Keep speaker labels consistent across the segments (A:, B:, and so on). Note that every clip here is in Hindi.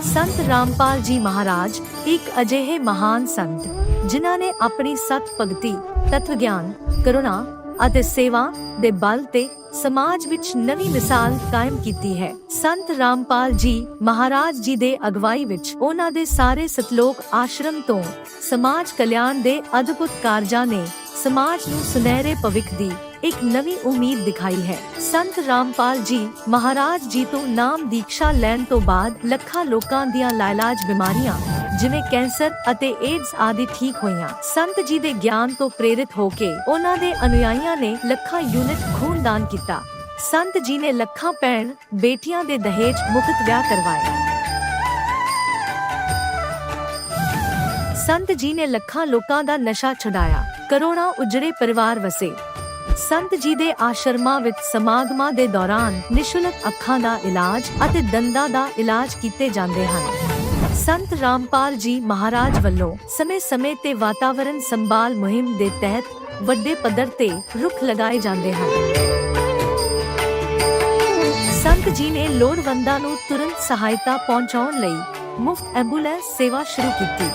A: संत रामपाल जी महाराज एक अजिहे महान संत जिन्हां ने अपनी सत भगती, तत्व ज्ञान, करुणा ਅਤੇ सेवा ਦੇ बल ਤੇ समाज ਵਿੱਚ ਨਵੀਂ ਮਿਸਾਲ ਕਾਇਮ ਕੀਤੀ ਹੈ। ਸੰਤ ਰਾਮਪਾਲ ਜੀ ਮਹਾਰਾਜ ਜੀ ਦੇ ਅਗਵਾਈ ਵਿੱਚ ਉਹਨਾਂ ਦੇ ਸਾਰੇ ਸਤਲੋਕ ਆਸ਼ਰਮ ਤੋਂ ਸਮਾਜ ਕਲਿਆਣ ਦੇ ਅਦਭੁਤ ਕਾਰਜਾਂ ਨੇ ਸਮਾਜ ਨੂੰ ਸੁਨਹਿਰੇ ਭਵਿੱਖ ਦੀ ਇੱਕ ਨਵੀਂ ਉਮੀਦ ਦਿਖਾਈ ਹੈ। ਸੰਤ ਰਾਮਪਾਲ ਜੀ ਮਹਾਰਾਜ ਜੀ ਤੋਂ ਨਾਮ ਦੀਕਸ਼ਾ ਲੈਣ ਤੋਂ ਬਾਅਦ ਲੱਖਾਂ ਲੋਕਾਂ ਦੀਆਂ ਲਾਇਲਾਜ ਬਿਮਾਰੀਆਂ ਜਿਵੇਂ ਕੈਂਸਰ ਅਤੇ ਏਡਜ਼ ਆਦਿ ਠੀਕ ਹੋਈਆਂ। ਸੰਤ ਜੀ ਦੇ ਗਿਆਨ ਤੋਂ ਪ੍ਰੇਰਿਤ ਹੋ ਕੇ ਉਹਨਾਂ ਦੇ ਅਨੁਯਾਈਆਂ ਨੇ ਲੱਖਾਂ ਯੂਨਿਟ ਖੂਨ ਦਾਨ ਕੀਤਾ। ਸੰਤ ਜੀ ਨੇ ਲੱਖਾਂ ਭੈਣ ਬੇਟੀਆਂ ਦੇ ਦਹੇਜ ਮੁਕਤ ਵਿਆਹ ਕਰਵਾਏ। ਸੰਤ ਜੀ ਨੇ ਲੱਖਾਂ ਲੋਕਾਂ ਦਾ ਨਸ਼ਾ ਛੁਡਾਇਆ, ਕਰੋੜਾਂ ਉਜੜੇ ਪਰਿਵਾਰ ਵਸੇ। ਸੰਤ ਜੀ ਦੇ ਆਸ਼ਰਮਾਂ ਵਿੱਚ ਸਮਾਗਮਾਂ ਦੇ ਦੌਰਾਨ ਨਿਸ਼ੁਲਕ ਅੱਖਾਂ ਦਾ ਇਲਾਜ ਅਤੇ ਦੰਦਾਂ ਦਾ ਇਲਾਜ ਕੀਤੇ ਜਾਂਦੇ ਹਨ। ਸੰਤ ਰਾਮਪਾਲ ਜੀ ਮਹਾਰਾਜ ਵੱਲੋਂ ਸਮੇਂ-ਸਮੇਂ ਤੇ ਵਾਤਾਵਰਣ ਸੰਭਾਲ ਮੁਹਿੰਮ ਦੇ ਤਹਿਤ ਵੱਡੇ ਪੱਧਰ ਤੇ ਰੁੱਖ ਲਗਾਏ ਜਾਂਦੇ ਹਨ। ਸੰਤ ਜੀ ਨੇ ਲੋੜਵੰਦਾਂ ਨੂੰ ਤੁਰੰਤ ਸਹਾਇਤਾ ਪਹੁੰਚਾਉਣ ਲਈ ਮੁਫਤ ਐਂਬੂਲੈਂਸ ਸੇਵਾ ਸ਼ੁਰੂ ਕੀਤੀ।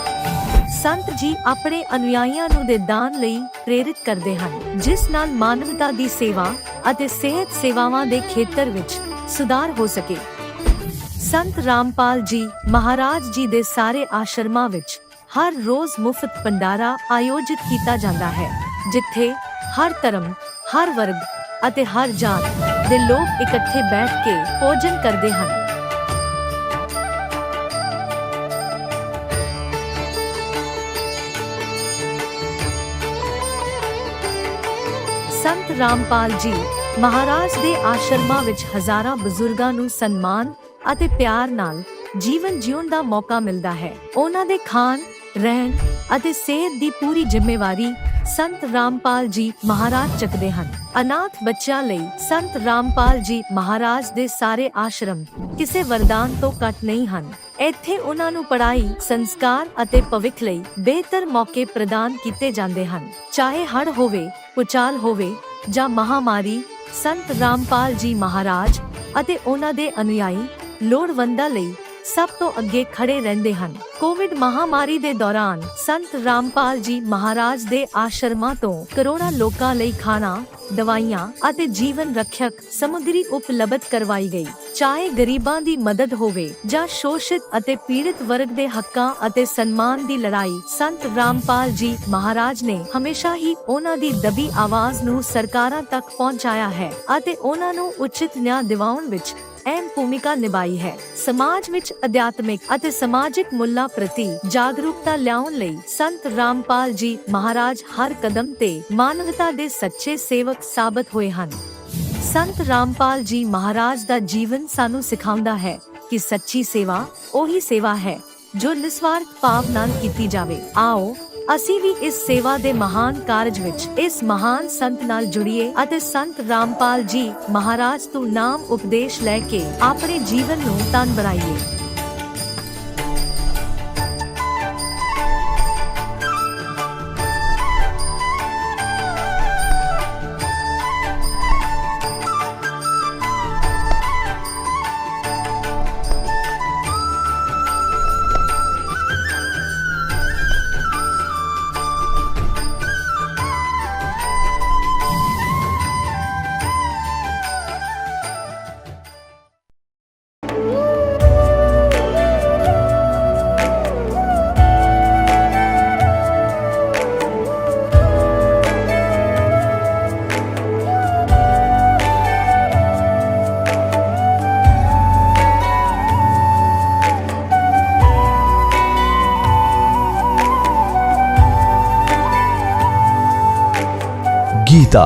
A: ਸੰਤ ਜੀ ਆਪਣੇ ਅਨੁਯਾਈਆਂ ਨੂੰ ਦੇ ਦਾਨ ਲਈ ਪ੍ਰੇਰਿਤ ਕਰਦੇ ਹਨ, ਜਿਸ ਨਾਲ ਮਾਨਵਤਾ ਦੀ ਸੇਵਾ ਅਤੇ ਸਿਹਤ ਸੇਵਾਵਾਂ ਦੇ ਖੇਤਰ ਵਿੱਚ ਸੁਧਾਰ ਹੋ ਸਕੇ। ਸੰਤ ਰਾਮਪਾਲ ਜੀ ਮਹਾਰਾਜ ਜੀ ਦੇ ਸਾਰੇ ਆਸ਼ਰਮਾਂ ਵਿੱਚ ਹਰ ਰੋਜ਼ ਮੁਫਤ ਭੰਡਾਰਾ ਆਯੋਜਿਤ ਕੀਤਾ ਜਾਂਦਾ ਹੈ, ਜਿੱਥੇ ਹਰ ਧਰਮ, ਹਰ ਵਰਗ ਅਤੇ ਹਰ ਜਾਤ ਦੇ ਲੋਕ ਇਕੱਠੇ ਬੈਠ ਕੇ ਭੋਜਨ ਕਰਦੇ ਹਨ। ਸੰਤ ਰਾਮਪਾਲ ਜੀ ਮਹਾਰਾਜ ਦੇ ਆਸ਼ਰਮਾਂ ਵਿੱਚ ਹਜ਼ਾਰਾਂ ਬਜ਼ੁਰਗਾਂ ਨੂੰ ਸਨਮਾਨ ਅਤੇ ਪਿਆਰ ਨਾਲ ਜੀਵਨ ਜਿਉਣ ਦਾ ਮੌਕਾ ਮਿਲਦਾ ਹੈ। ਉਹਨਾਂ ਦੇ ਖਾਣ, ਰਹਿਣ ਅਤੇ ਸਿਹਤ ਦੀ ਪੂਰੀ ਜ਼ਿੰਮੇਵਾਰੀ ਸੰਤ ਰਾਮਪਾਲ ਜੀ ਮਹਾਰਾਜ ਚੱਕਦੇ ਹਨ। ਅਨਾਥ ਬੱਚਿਆਂ ਲਈ ਸੰਤ ਰਾਮਪਾਲ ਜੀ ਮਹਾਰਾਜ ਦੇ ਸਾਰੇ ਆਸ਼ਰਮ ਕਿਸੇ ਵਰਦਾਨ ਤੋਂ ਘੱਟ ਨਹੀਂ ਹਨ। ਇੱਥੇ ਉਹਨਾਂ ਨੂੰ ਪੜ੍ਹਾਈ, ਸੰਸਕਾਰ ਅਤੇ ਭਵਿੱਖ ਲਈ ਬਿਹਤਰ ਮੌਕੇ ਪ੍ਰਦਾਨ ਕੀਤੇ ਜਾਂਦੇ ਹਨ। ਚਾਹੇ ਹੜ੍ਹ ਹੋਵੇ, ਭੂਚਾਲ ਹੋਵੇ ਜਾਂ ਮਹਾਮਾਰੀ, ਸੰਤ ਰਾਮਪਾਲ ਜੀ ਮਹਾਰਾਜ ਅਤੇ ਉਹਨਾਂ ਦੇ ਅਨੁਯਾਈ ਲੋੜਵੰਦਾਂ ਲਈ ਸਭ ਤੋਂ ਅੱਗੇ ਖੜੇ ਰਹਿੰਦੇ ਹਨ। ਕੋਵਿਡ ਮਹਾਮਾਰੀ ਦੇ ਦੌਰਾਨ ਸੰਤ ਰਾਮਪਾਲ ਜੀ ਮਹਾਰਾਜ ਦੇ ਆਸ਼ਰਮਾਂ ਤੋਂ ਕਰੋੜਾਂ ਲੋਕਾਂ ਲਈ ਖਾਣਾ, ਦਵਾਈਆਂ ਅਤੇ ਜੀਵਨ ਰੱਖਿਅਕ ਸਮੱਗਰੀ ਉਪਲਬਧ ਕਰਵਾਈ ਗਈ। ਚਾਹੇ ਗਰੀਬਾਂ ਦੀ ਮਦਦ ਹੋਵੇ ਜਾਂ ਸ਼ੋਸ਼ਿਤ ਅਤੇ ਪੀੜਿਤ ਵਰਗ ਦੇ ਹੱਕਾਂ ਅਤੇ ਸਨਮਾਨ ਦੀ ਲੜਾਈ, ਸੰਤ ਰਾਮਪਾਲ ਜੀ ਮਹਾਰਾਜ ਨੇ ਹਮੇਸ਼ਾ ਹੀ ਉਹਨਾਂ ਦੀ ਦਬੀ ਆਵਾਜ਼ ਨੂੰ ਸਰਕਾਰਾਂ ਤੱਕ ਪਹੁੰਚਾਇਆ ਹੈ ਅਤੇ ਉਹਨਾਂ ਨੂੰ ਉਚਿਤ ਨਿਆਂ ਦਿਵਾਉਣ ਵਿੱਚ ਅਹਿਮ ਭੂਮਿਕਾ ਨਿਭਾਈ ਹੈ। ਸਮਾਜ ਵਿੱਚ ਅਧਿਆਤਮਿਕ ਅਤੇ ਸਮਾਜਿਕ ਮੁੱਲਾਂ ਪ੍ਰਤੀ ਜਾਗਰੂਕਤਾ ਲਿਆਉਣ ਲਈ ਸੰਤ ਰਾਮਪਾਲ ਜੀ ਮਹਾਰਾਜ ਹਰ ਕਦਮ ਤੇ ਮਾਨਵਤਾ ਦੇ ਸੱਚੇ ਸੇਵਕ ਸਾਬਤ ਹੋਏ ਹਨ। ਸੰਤ ਰਾਮਪਾਲ ਜੀ ਮਹਾਰਾਜ ਦਾ ਜੀਵਨ ਸਾਨੂੰ ਸਿਖਾਉਂਦਾ ਹੈ ਕਿ ਸੱਚੀ ਸੇਵਾ ਉਹੀ ਸੇਵਾ ਹੈ ਜੋ ਨਿਸਵਾਰਥ ਭਾਵ ਨਾਲ ਕੀਤੀ ਜਾਵੇ। ਆਓ ਅਸੀਂ ਵੀ ਇਸ ਸੇਵਾ ਦੇ ਮਹਾਨ ਕਾਰਜ ਵਿੱਚ ਇਸ ਮਹਾਨ ਸੰਤ ਨਾਲ ਜੁੜੀਏ ਅਤੇ ਸੰਤ ਰਾਮਪਾਲ ਜੀ ਮਹਾਰਾਜ ਤੋਂ ਨਾਮ ਉਪਦੇਸ਼ ਲੈ ਕੇ ਆਪਣੇ ਜੀਵਨ ਨੂੰ ਧਨ ਬਣਾਈਏ।
B: गीता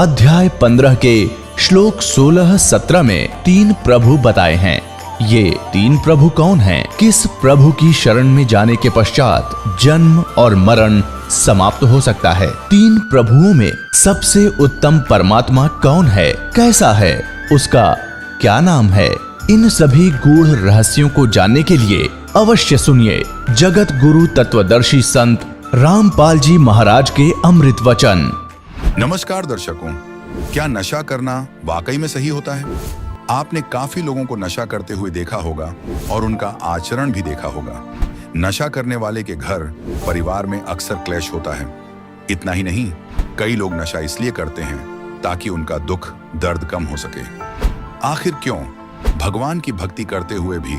B: अध्याय 15 के श्लोक 16-17 में 3 प्रभु बताए हैं। ये 3 प्रभु कौन हैं? किस प्रभु की शरण में जाने के पश्चात जन्म और मरण समाप्त हो सकता है? 3 प्रभुओं में सबसे उत्तम परमात्मा कौन है? कैसा है? उसका क्या नाम है? इन सभी गूढ़ रहस्यों को जानने के लिए अवश्य सुनिए जगत गुरु तत्वदर्शी संत रामपाल जी महाराज के अमृत वचन।
C: नमस्कार दर्शकों, क्या नशा करना वाकई में सही होता है? आपने काफी लोगों को नशा करते हुए देखा होगा और उनका आचरण भी देखा होगा। नशा करने वाले के घर परिवार में अक्सर क्लेश होता है। इतना ही नहीं, कई लोग नशा इसलिए करते हैं ताकि उनका दुख दर्द कम हो सके। आखिर क्यों भगवान की भक्ति करते हुए भी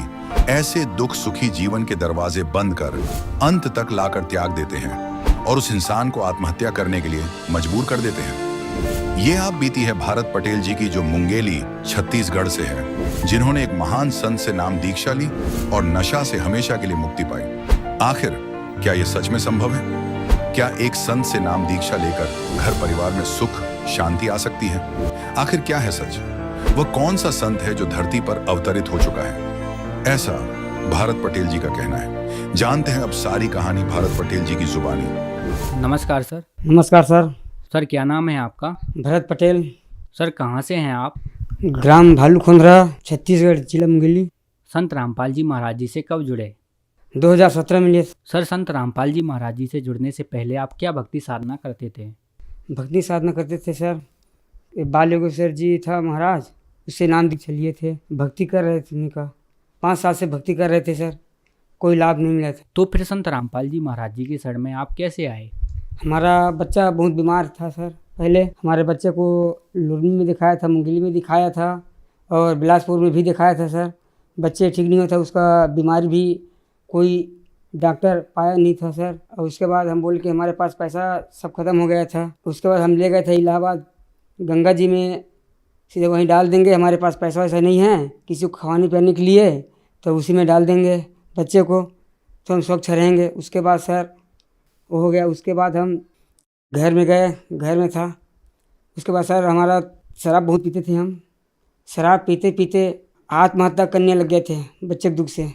C: ऐसे दुख सुखी जीवन के दरवाजे बंद कर अंत तक लाकर त्याग देते हैं और उस इंसान को आत्महत्या करने के लिए मजबूर कर देते हैं? ये आप बीती है भारत पटेल जी की, जो मुंगेली छत्तीसगढ़ से है, जिन्होंने एक महान संत से नाम दीक्षा ली और नशा से हमेशा के लिए मुक्ति पाई। आखिर क्या यह सच में संभव है? क्या एक संत से नाम दीक्षा लेकर घर परिवार में सुख शांति आ सकती है? आखिर क्या है सच? वह कौन सा संत है जो धरती पर अवतरित हो चुका है? ऐसा भारत पटेल जी का कहना है। जानते हैं अब सारी कहानी भारत पटेल जी की जुबानी।
D: नमस्कार सर।
E: नमस्कार सर।
D: सर क्या नाम है आपका?
E: भरत पटेल।
D: सर कहाँ से हैं आप?
E: ग्राम भालूखोंदरा, छत्तीसगढ़, जिला मुंगेली।
D: संत रामपाल जी महाराज जी से कब जुड़े?
E: 2017 में लिए।
D: सर संत रामपाल जी महाराज जी से जुड़ने से पहले आप क्या भक्ति साधना करते थे?
E: भक्ति साधना करते थे सर। बाल योगेश्वर जी था महाराज, उससे नाम दीक्षा लिए थे। भक्ति कर रहे थे, उनका 5 साल से भक्ति कर रहे थे सर, कोई लाभ नहीं मिला था।
D: तो फिर संत रामपाल जी महाराज जी के शरण में आप कैसे आए?
E: हमारा बच्चा बहुत बीमार था सर। पहले हमारे बच्चे को लुधियाना में दिखाया था, मुंगेली में दिखाया था और बिलासपुर में भी दिखाया था सर। बच्चे ठीक नहीं होता, उसका बीमारी भी कोई डॉक्टर पाया नहीं था सर। और उसके बाद हम बोले कि हमारे पास पैसा सब ख़त्म हो गया था। उसके बाद हम ले गए थे इलाहाबाद, गंगा जी में सीधे वहीं डाल देंगे, हमारे पास पैसा वैसा नहीं है किसी को खाने पीने के लिए, तो उसी में डाल देंगे बच्चे को, तो हम स्वच्छ रहेंगे। उसके बाद सर वो हो गया। उसके बाद हम घर में गए, घर में था। उसके बाद सर हमारा शराब बहुत पीते थे हम। शराब पीते पीते आत्महत्या करने लग गए थे बच्चे के दुख से।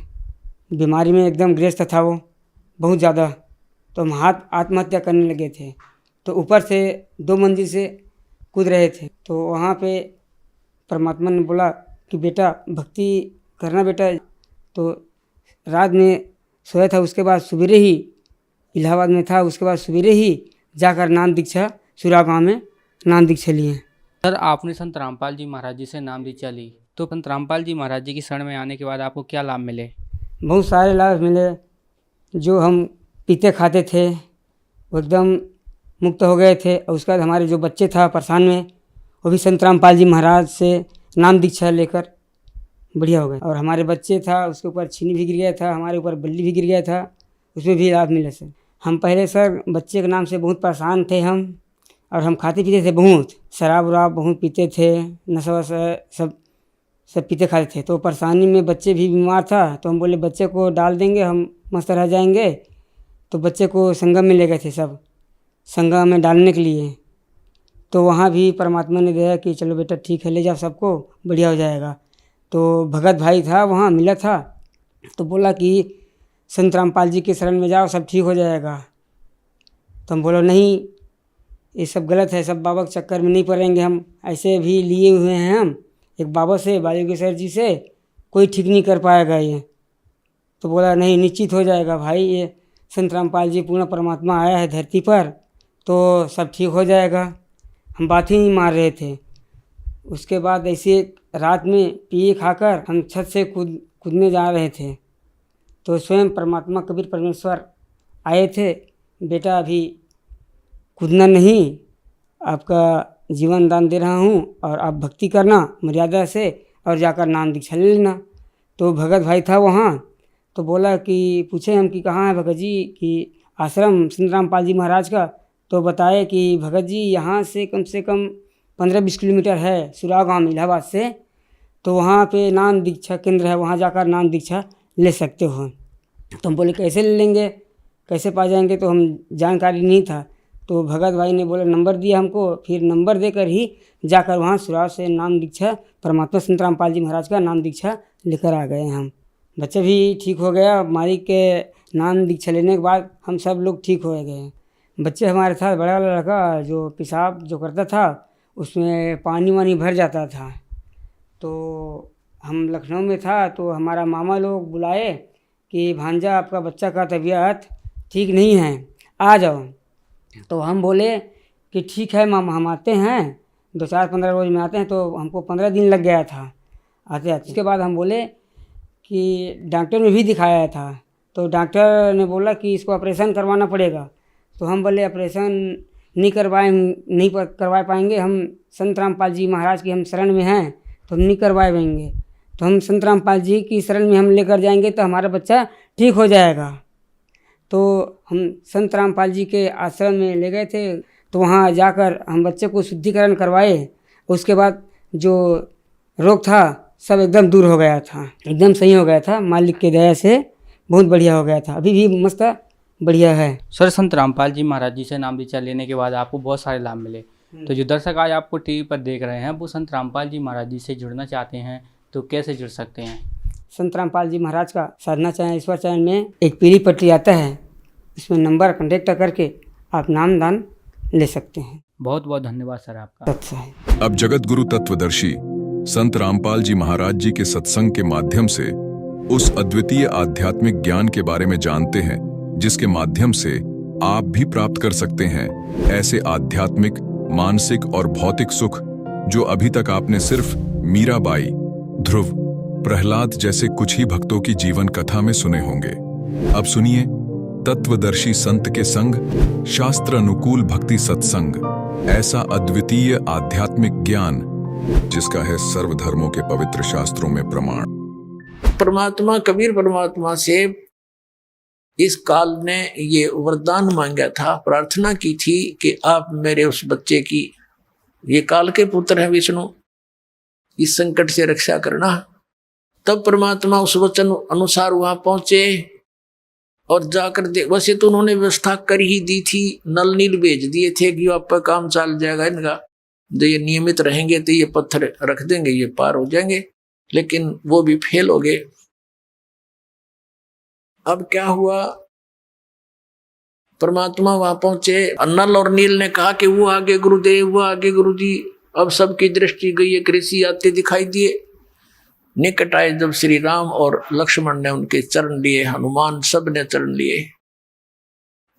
E: बीमारी में एकदम ग्रस्त था वो बहुत ज़्यादा, तो हम आत्महत्या करने लगे थे। तो ऊपर से 2 मंजिल से कूद रहे थे। तो वहाँ पे परमात्मा ने बोला कि बेटा भक्ति करना बेटा। तो रात में सोया था, उसके बाद सवेरे ही इलाहाबाद में था, उसके बाद सवेरे ही जाकर नाम दीक्षा सुरा गाँव में नाम दीक्षा लिए।
D: सर आपने संत रामपाल जी महाराज जी से नाम दीक्षा ली, तो संत रामपाल जी महाराज जी की शरण में आने के बाद आपको क्या लाभ मिले?
E: बहुत सारे लाभ मिले। जो हम पीते खाते थे वो एकदम मुक्त हो गए थे। और उसके बाद हमारे जो बच्चे था परेशान में, वो भी संत रामपाल जी महाराज से नाम दीक्षा लेकर बढ़िया हो गए। और हमारे बच्चे था उसके ऊपर छीनी भी गिर गया था, हमारे ऊपर बल्ली भी गिर गया था, उसमें भी लाभ मिला सर। हम पहले सर बच्चे के नाम से बहुत परेशान थे हम, और हम खाते पीते थे बहुत, शराब वराब बहुत पीते थे, नशा वशा सब पीते खाते थे। तो परेशानी में बच्चे भी बीमार था, तो हम बोले बच्चे को डाल देंगे, हम मस्त रह जाएंगे। तो बच्चे को संगम में ले गए थे सब, संगम में डालने के लिए। तो वहाँ भी परमात्मा ने दिया कि चलो बेटा ठीक है, ले जाओ सबको, बढ़िया हो जाएगा। तो भगत भाई था वहाँ मिला था, तो बोला कि संत रामपाल जी के शरण में जाओ, सब ठीक हो जाएगा। तो हम बोलो नहीं, ये सब गलत है, सब बाबा के चक्कर में नहीं पड़ेंगे हम। ऐसे भी लिए हुए हैं हम एक बाबा से, बायोगेश्वर जी से, कोई ठीक नहीं कर पाएगा ये। तो बोला नहीं, निश्चित हो जाएगा भाई, ये संत रामपाल जी पूर्ण परमात्मा आया है धरती पर, तो सब ठीक हो जाएगा। हम बात ही नहीं मार रहे थे। उसके बाद ऐसे रात में पिए खाकर हम छत से कूदने जा रहे थे, तो स्वयं परमात्मा कबीर परमेश्वर आए थे, बेटा अभी कूदना नहीं, आपका जीवन दान दे रहा हूँ और आप भक्ति करना मर्यादा से और जाकर नाम दीक्षा ले लेना। तो भगत भाई था वहाँ, तो बोला कि पूछे हम कि कहाँ है भगत जी, कि आश्रम संत रामपाल जी महाराज का। तो बताए कि भगत जी यहाँ से कम 15-20 किलोमीटर है, सुरा गाँव इलाहाबाद से, तो वहाँ पे नाम दीक्षा केंद्र है, वहाँ जाकर नाम दीक्षा ले सकते हो। तो हम बोले कैसे ले लेंगे, कैसे पा जाएंगे, तो हम जानकारी नहीं था। तो भगत भाई ने बोला नंबर दिया हमको, फिर नंबर देकर ही जाकर वहाँ सुराव से नाम दीक्षा परमात्मा संत रामपाल जी महाराज का नाम दीक्षा लेकर आ गए हम। बच्चा भी ठीक हो गया, मालिक के नाम दीक्षा लेने के बाद हम सब लोग ठीक हो गए। बच्चे हमारे साथ बड़ा वाला लड़का जो पेशाब जो करता था, उसमें पानी वानी भर जाता था। तो हम लखनऊ में था, तो हमारा मामा लोग बुलाए कि भांजा आपका बच्चा का तबीयत ठीक नहीं है, आ जाओ। तो हम बोले कि ठीक है मामा, हम आते हैं, 2-4-15 रोज में आते हैं। तो हमको 15 दिन लग गया था। आते आते। उसके बाद हम बोले कि डॉक्टर में भी दिखाया था, तो डॉक्टर ने बोला कि इसको ऑपरेशन करवाना पड़ेगा। तो हम बोले ऑपरेशन नहीं करवा पाएंगे, हम संत रामपाल जी महाराज की हम शरण में हैं तो हम नहीं करवाएंगे। तो हम संत रामपाल जी की शरण में हम लेकर जाएंगे तो हमारा बच्चा ठीक हो जाएगा। तो हम संत रामपाल जी के आश्रम में ले गए थे, तो वहाँ जाकर हम बच्चे को शुद्धिकरण करवाए। उसके बाद जो रोग था सब एकदम दूर हो गया था, एकदम सही हो गया था, मालिक की दया से बहुत बढ़िया हो गया था, अभी भी मस्त बढ़िया है।
D: सर, संत रामपाल जी महाराज जी से नाम दीक्षा लेने के बाद आपको बहुत सारे लाभ मिले। तो जो दर्शक आज आपको टीवी पर देख रहे हैं वो संत रामपाल जी महाराज जी से जुड़ना चाहते हैं तो कैसे जुड़ सकते हैं?
E: संत रामपाल जी महाराज का साधना चैनल, ईश्वर चैनल में एक पीली पट्टी आता है, इसमें नंबर कॉन्टेक्ट करके आप नाम दान ले सकते हैं।
D: बहुत बहुत धन्यवाद सर आपका।
E: अच्छा है।
F: अब जगत गुरु तत्वदर्शी संत रामपाल जी महाराज जी के सत्संग के माध्यम से उस अद्वितीय आध्यात्मिक ज्ञान के बारे में जानते हैं जिसके माध्यम से आप भी प्राप्त कर सकते हैं ऐसे आध्यात्मिक, मानसिक और भौतिक सुख जो अभी तक आपने सिर्फ मीराबाई, ध्रुव, प्रहलाद जैसे कुछ ही भक्तों की जीवन कथा में सुने होंगे। अब सुनिए तत्वदर्शी संत के संग शास्त्र अनुकूल भक्ति सत्संग, ऐसा अद्वितीय आध्यात्मिक ज्ञान जिसका है सर्वधर्मों के पवित्र शास्त्रों में प्रमाण।
G: परमात्मा, कबीर परमात्मा से इस काल ने ये वरदान मांगा था, प्रार्थना की थी कि आप मेरे उस बच्चे की, ये काल के पुत्र है विष्णु, इस संकट से रक्षा करना। तब परमात्मा उस वचन अनुसार वहां पहुंचे और जाकर वैसे तो उन्होंने व्यवस्था कर ही दी थी, नल नील भेज दिए थे कि आपका काम चल जाएगा इनका, जो ये नियमित रहेंगे तो ये पत्थर रख देंगे, ये पार हो जाएंगे, लेकिन वो भी फेल हो गए। अब क्या हुआ, परमात्मा वहां पहुंचे, नल और नील ने कहा कि वो आगे गुरुदेव, वो आगे गुरुजी। अब सबकी दृष्टि गई, एक ऋषि आते दिखाई दिए। निकट आए जब श्री राम और लक्ष्मण ने उनके चरण लिए, हनुमान सब ने चरण लिए,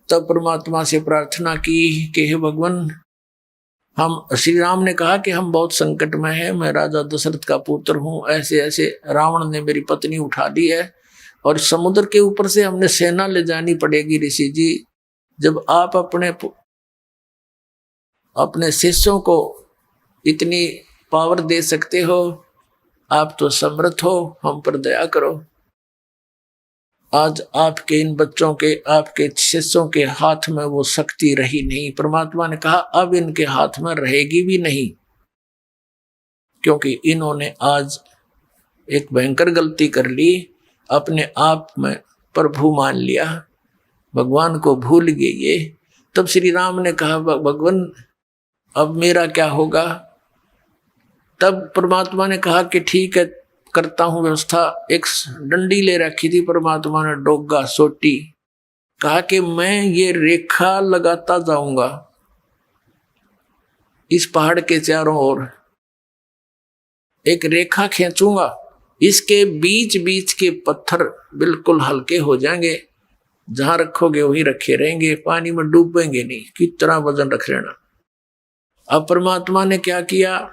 G: तब परमात्मा से प्रार्थना की कि हे भगवान, हम, श्री राम ने कहा कि हम बहुत संकट में हैं, मैं राजा दशरथ का पुत्र हूं, ऐसे ऐसे रावण ने मेरी पत्नी उठा ली है और समुद्र के ऊपर से हमने सेना ले जानी पड़ेगी। ऋषि जी, जब आप अपने शिष्यों को इतनी पावर दे सकते हो, आप तो समर्थ हो, हम पर दया करो। आज आपके इन बच्चों के, आपके शिष्यों के हाथ में वो शक्ति रही नहीं। परमात्मा ने कहा अब इनके हाथ में रहेगी भी नहीं, क्योंकि इन्होंने आज एक भयंकर गलती कर ली, अपने आप में प्रभु मान लिया, भगवान को भूल गए ये। तब श्री राम ने कहा भगवान अब मेरा क्या होगा? तब परमात्मा ने कहा कि ठीक है, करता हूं व्यवस्था। एक डंडी ले रखी थी परमात्मा ने, डोगा सोटी, कहा कि मैं ये रेखा लगाता जाऊंगा इस पहाड़ के चारों ओर, एक रेखा खींचूंगा, इसके बीच बीच के पत्थर बिल्कुल हल्के हो जाएंगे, जहां रखोगे वहीं रखे रहेंगे, पानी में डूबेंगे नहीं, कितना वजन रख लेना। अब परमात्मा ने क्या किया,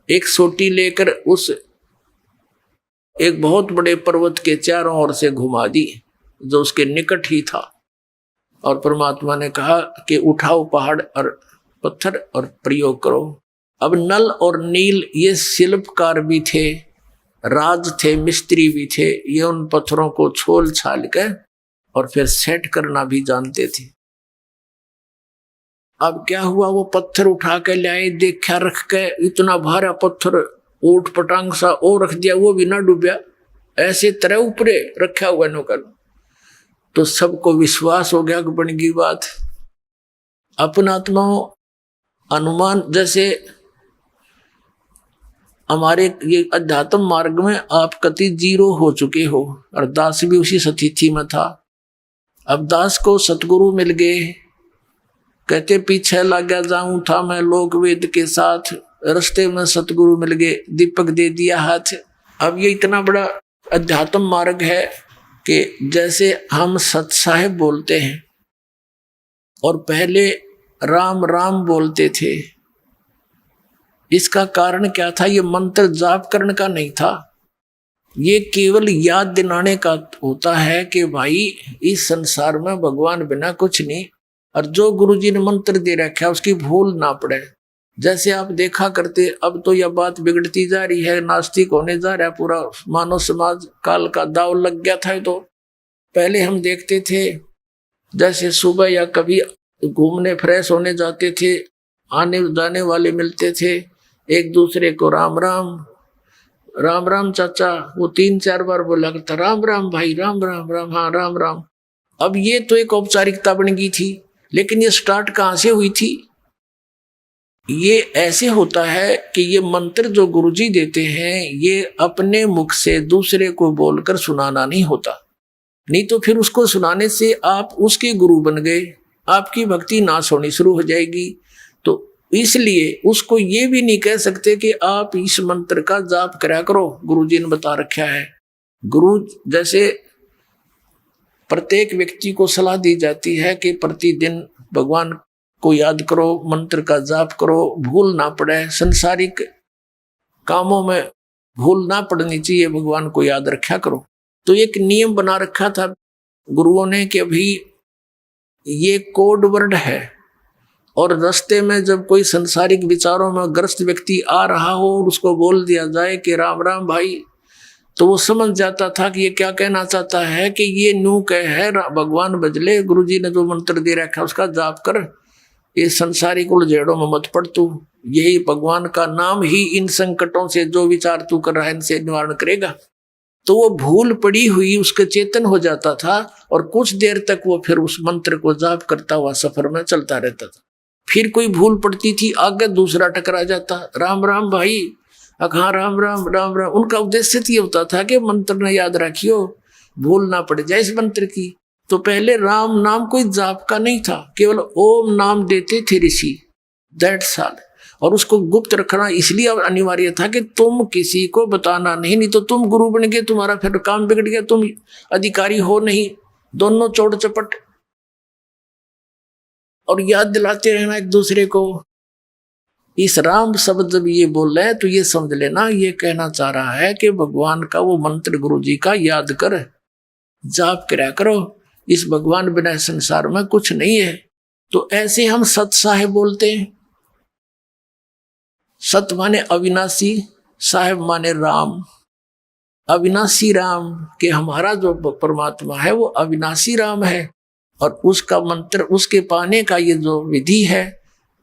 G: एक सोटी लेकर उस एक बहुत बड़े पर्वत के चारों ओर से घुमा दी, जो उसके निकट ही था, और परमात्मा ने कहा कि उठाओ पहाड़ और पत्थर और प्रयोग करो। अब नल और नील ये शिल्पकार भी थे, राज थे, मिस्त्री भी थे, ये उन पत्थरों को छोल छाल कर और फिर सेट करना भी जानते थे। अब क्या हुआ, वो पत्थर उठा के लाए, देखा रख के, इतना भारा पत्थर ऊट पटांग सा ओ रख दिया, वो भी ना डूबया, ऐसे तरह ऊपरे रखा हुआ नौकर। तो सबको विश्वास हो गया कि बन गई बात। अपना आत्माओं अनुमान, जैसे हमारे ये अध्यात्म मार्ग में आप कति जीरो हो चुके हो, और दास भी उसी स्थिति में था। अब दास को सतगुरु मिल गए, कहते पीछे लग गया जाऊं था मैं लोक वेद के साथ, रास्ते में सतगुरु मिल गए, दीपक दे दिया हाथ। अब ये इतना बड़ा अध्यात्म मार्ग है कि जैसे हम सत साहिब बोलते हैं और पहले राम राम बोलते थे, इसका कारण क्या था, ये मंत्र जाप करने का नहीं था, ये केवल याद दिलाने का होता है कि भाई इस संसार में भगवान बिना कुछ नहीं, और जो गुरुजी ने मंत्र दे रखा है उसकी भूल ना पड़े। जैसे आप देखा करते, अब तो यह बात बिगड़ती जा रही है, नास्तिक होने जा रहा है पूरा मानव समाज, काल का दाव लग गया था। तो पहले हम देखते थे जैसे सुबह या कभी घूमने फ्रेश होने जाते थे, आने जाने वाले मिलते थे, एक दूसरे को राम राम राम राम चाचा, वो 3-4 बार बोला करता राम राम भाई, राम राम राम, हाँ राम राम। अब ये तो एक औपचारिकता बन गई थी, लेकिन ये स्टार्ट कहाँ से हुई थी? ये ऐसे होता है कि ये मंत्र जो गुरुजी देते हैं ये अपने मुख से दूसरे को बोलकर सुनाना नहीं होता, नहीं तो फिर उसको सुनाने से आप उसके गुरु बन गए, आपकी भक्ति नाश होनी शुरू हो जाएगी। तो इसलिए उसको ये भी नहीं कह सकते कि आप इस मंत्र का जाप करा करो, गुरुजी ने बता रखा है। गुरु जैसे प्रत्येक व्यक्ति को सलाह दी जाती है कि प्रतिदिन भगवान को याद करो, मंत्र का जाप करो, भूल ना पड़े, संसारिक कामों में भूल ना पड़नी चाहिए, भगवान को याद रखा करो। तो एक नियम बना रखा था गुरुओं ने कि अभी ये कोड वर्ड है, और रास्ते में जब कोई संसारिक विचारों में ग्रस्त व्यक्ति आ रहा हो और उसको बोल दिया जाए कि राम राम भाई, तो वो समझ जाता था कि ये क्या कहना चाहता है, कि ये नू कह है भगवान बजले, गुरुजी ने जो मंत्र दे रखा है उसका जाप कर, ये संसारिक उलझेड़ों में मत पड़ तू, यही भगवान का नाम ही इन संकटों से जो विचार तू कर रहा है इनसे निवारण करेगा। तो वो भूल पड़ी हुई उसके चेतन हो जाता था, और कुछ देर तक वो फिर उस मंत्र को जाप करता हुआ सफर में चलता रहता था। फिर कोई भूल पड़ती थी, आगे दूसरा टकरा जाता, राम राम भाई, हाँ राम राम राम राम। उनका उद्देश्य ये होता था कि मंत्र ने याद रखियो, भूल ना पड़ जाए इस मंत्र की। तो पहले राम नाम कोई जाप का नहीं था, केवल ओम नाम देते थे ऋषि, दैट्स ऑल। और उसको गुप्त रखना इसलिए अनिवार्य था कि तुम किसी को बताना नहीं तो तुम गुरु बन गए, तुम्हारा फिर काम बिगड़ गया, तुम अधिकारी हो नहीं, दोनों चोट चपट। और याद दिलाते रहना एक दूसरे को। इस राम शब्द जब ये बोल रहे हैं तो ये समझ लेना, ये कहना चाह रहा है कि भगवान का वो मंत्र गुरुजी का याद कर, जाप करा करो, इस भगवान बिना संसार में कुछ नहीं है। तो ऐसे हम सत साहेब बोलते हैं। सत माने अविनाशी, साहेब माने राम। अविनाशी राम के हमारा जो परमात्मा है वो अविनाशी राम है, और उसका मंत्र, उसके पाने का ये जो विधि है,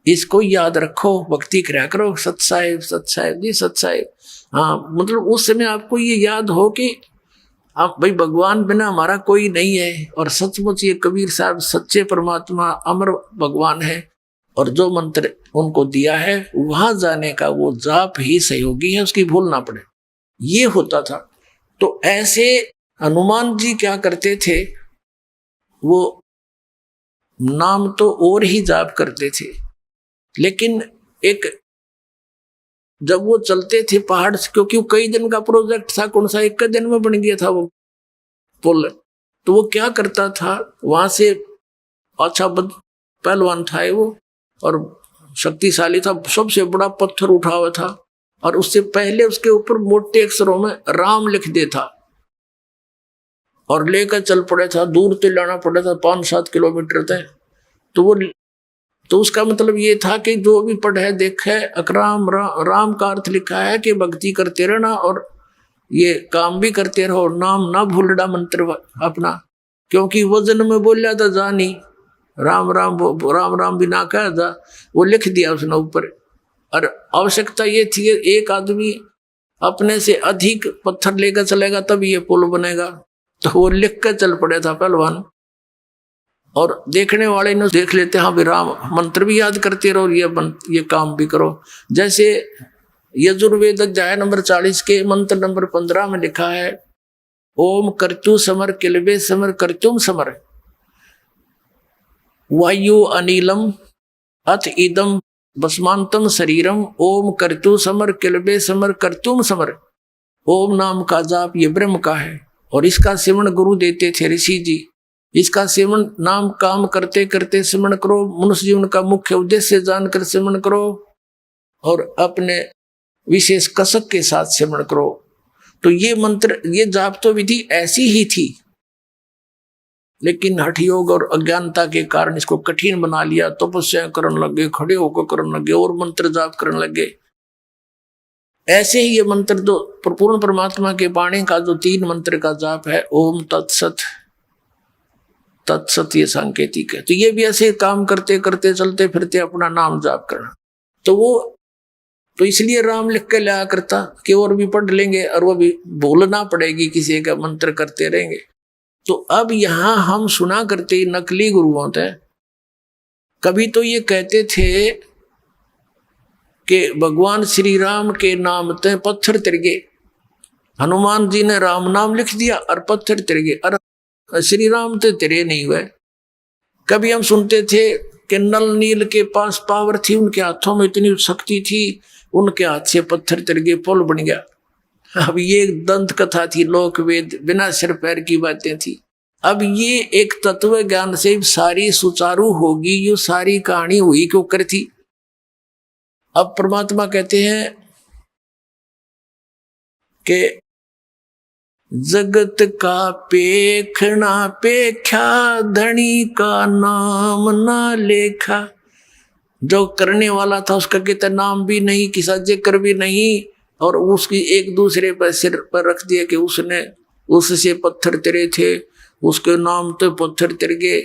G: इसको याद रखो, भक्ति करा करो, सत साहेब जी, सत साहेब। हाँ, मतलब उस समय आपको ये याद हो कि आप भाई भगवान बिना हमारा कोई नहीं है, और सचमुच ये कबीर साहब सच्चे परमात्मा अमर भगवान है, और जो मंत्र उनको दिया है वहां जाने का वो जाप ही सहयोगी है, उसकी भूल ना पड़े, ये होता था। तो ऐसे हनुमान जी क्या करते थे, वो नाम तो और ही जाप करते थे, लेकिन एक जब वो चलते थे पहाड़ से, क्योंकि कई दिन का प्रोजेक्ट था, कौन सा एक दिन में बन गया था वो पुल, तो वो क्या करता था, वहां से अच्छा पहलवान था वो और शक्तिशाली था, सबसे बड़ा पत्थर उठा हुआ था, और उससे पहले उसके ऊपर मोटे अक्षरों में राम लिख देता और लेकर चल पड़े था। दूर तो लाना पड़ा था 5-7 किलोमीटर तक। तो उसका मतलब ये था कि जो भी पढ़े देखे, अकराम राम का अर्थ लिखा है कि भक्ति करते रहना और ये काम भी करते रहो, नाम ना भूलना मंत्र अपना, क्योंकि वजन में बोलिया था जानी राम राम राम राम भी ना कह जा, वो लिख दिया उसने ऊपर। और आवश्यकता ये थी एक आदमी अपने से अधिक पत्थर लेकर चलेगा तब ये पुल बनेगा, तो वो लिख कर चल पड़े था पहलवान। और देखने वाले ने देख लेते, हाँ भी राम मंत्र भी याद करते रहो, ये काम भी करो। जैसे यजुर्वेद अध्याय नंबर 40 के मंत्र नंबर 15 में लिखा है, ओम कर्तु समर किलबे समर कर्तुम समर वायु अनिलम अथ इदम भस्मांतम शरीरम ओम कर्तु समर किलबे समर कर्तुम समर। ओम नाम का जाप ये ब्रह्म का है, और इसका सिमरण गुरु देते थे ऋषि जी। इसका सिमरण नाम काम करते करते सिमरण करो, मनुष्य जीवन का मुख्य उद्देश्य जानकर सिमरण करो, और अपने विशेष कसक के साथ सिमरण करो। तो ये मंत्र, ये जाप तो विधि ऐसी ही थी, लेकिन हठ योग और अज्ञानता के कारण इसको कठिन बना लिया। तपस्या करने लगे, खड़े होकर करने लगे और मंत्र जाप करने लगे। ऐसे ही ये मंत्र जो पूर्ण परमात्मा के वाणी का जो 3 मंत्र का जाप है, ओम तत्सत, तत्सत ये सांकेतिक है। तो ये भी ऐसे काम करते करते चलते फिरते अपना नाम जाप करना। तो वो तो इसलिए राम लिख के लाया करता कि और भी पढ़ लेंगे और वो भी भूलना पड़ेगी, किसी का मंत्र करते रहेंगे। तो अब यहां हम सुना करते नकली गुरुओं थे, कभी तो ये कहते थे कि भगवान श्री राम के नाम ते पत्थर तिरगे, हनुमान जी ने राम नाम लिख दिया और पत्थर तिरगे, और श्री राम तो तिरे नहीं हुए। कभी हम सुनते थे कि नल नील के पास पावर थी, उनके हाथों में इतनी शक्ति थी, उनके हाथ से पत्थर तिरगे पुल बन गया। अब ये दंत कथा थी, लोक वेद, बिना सिर पैर की बातें थी। अब ये एक तत्व ज्ञान से सारी सुचारू होगी, ये सारी कहानी हुई क्यों कर थी। अब परमात्मा कहते हैं कि जगत का पेखना पेख्या, धनी का नाम ना लेखा। जो करने वाला था उसका कहते नाम भी नहीं, किसा जिक्र भी नहीं, और उसकी एक दूसरे पर सिर पर रख दिया कि उसने, उससे पत्थर तिरे थे, उसके नाम तो पत्थर तिर गए।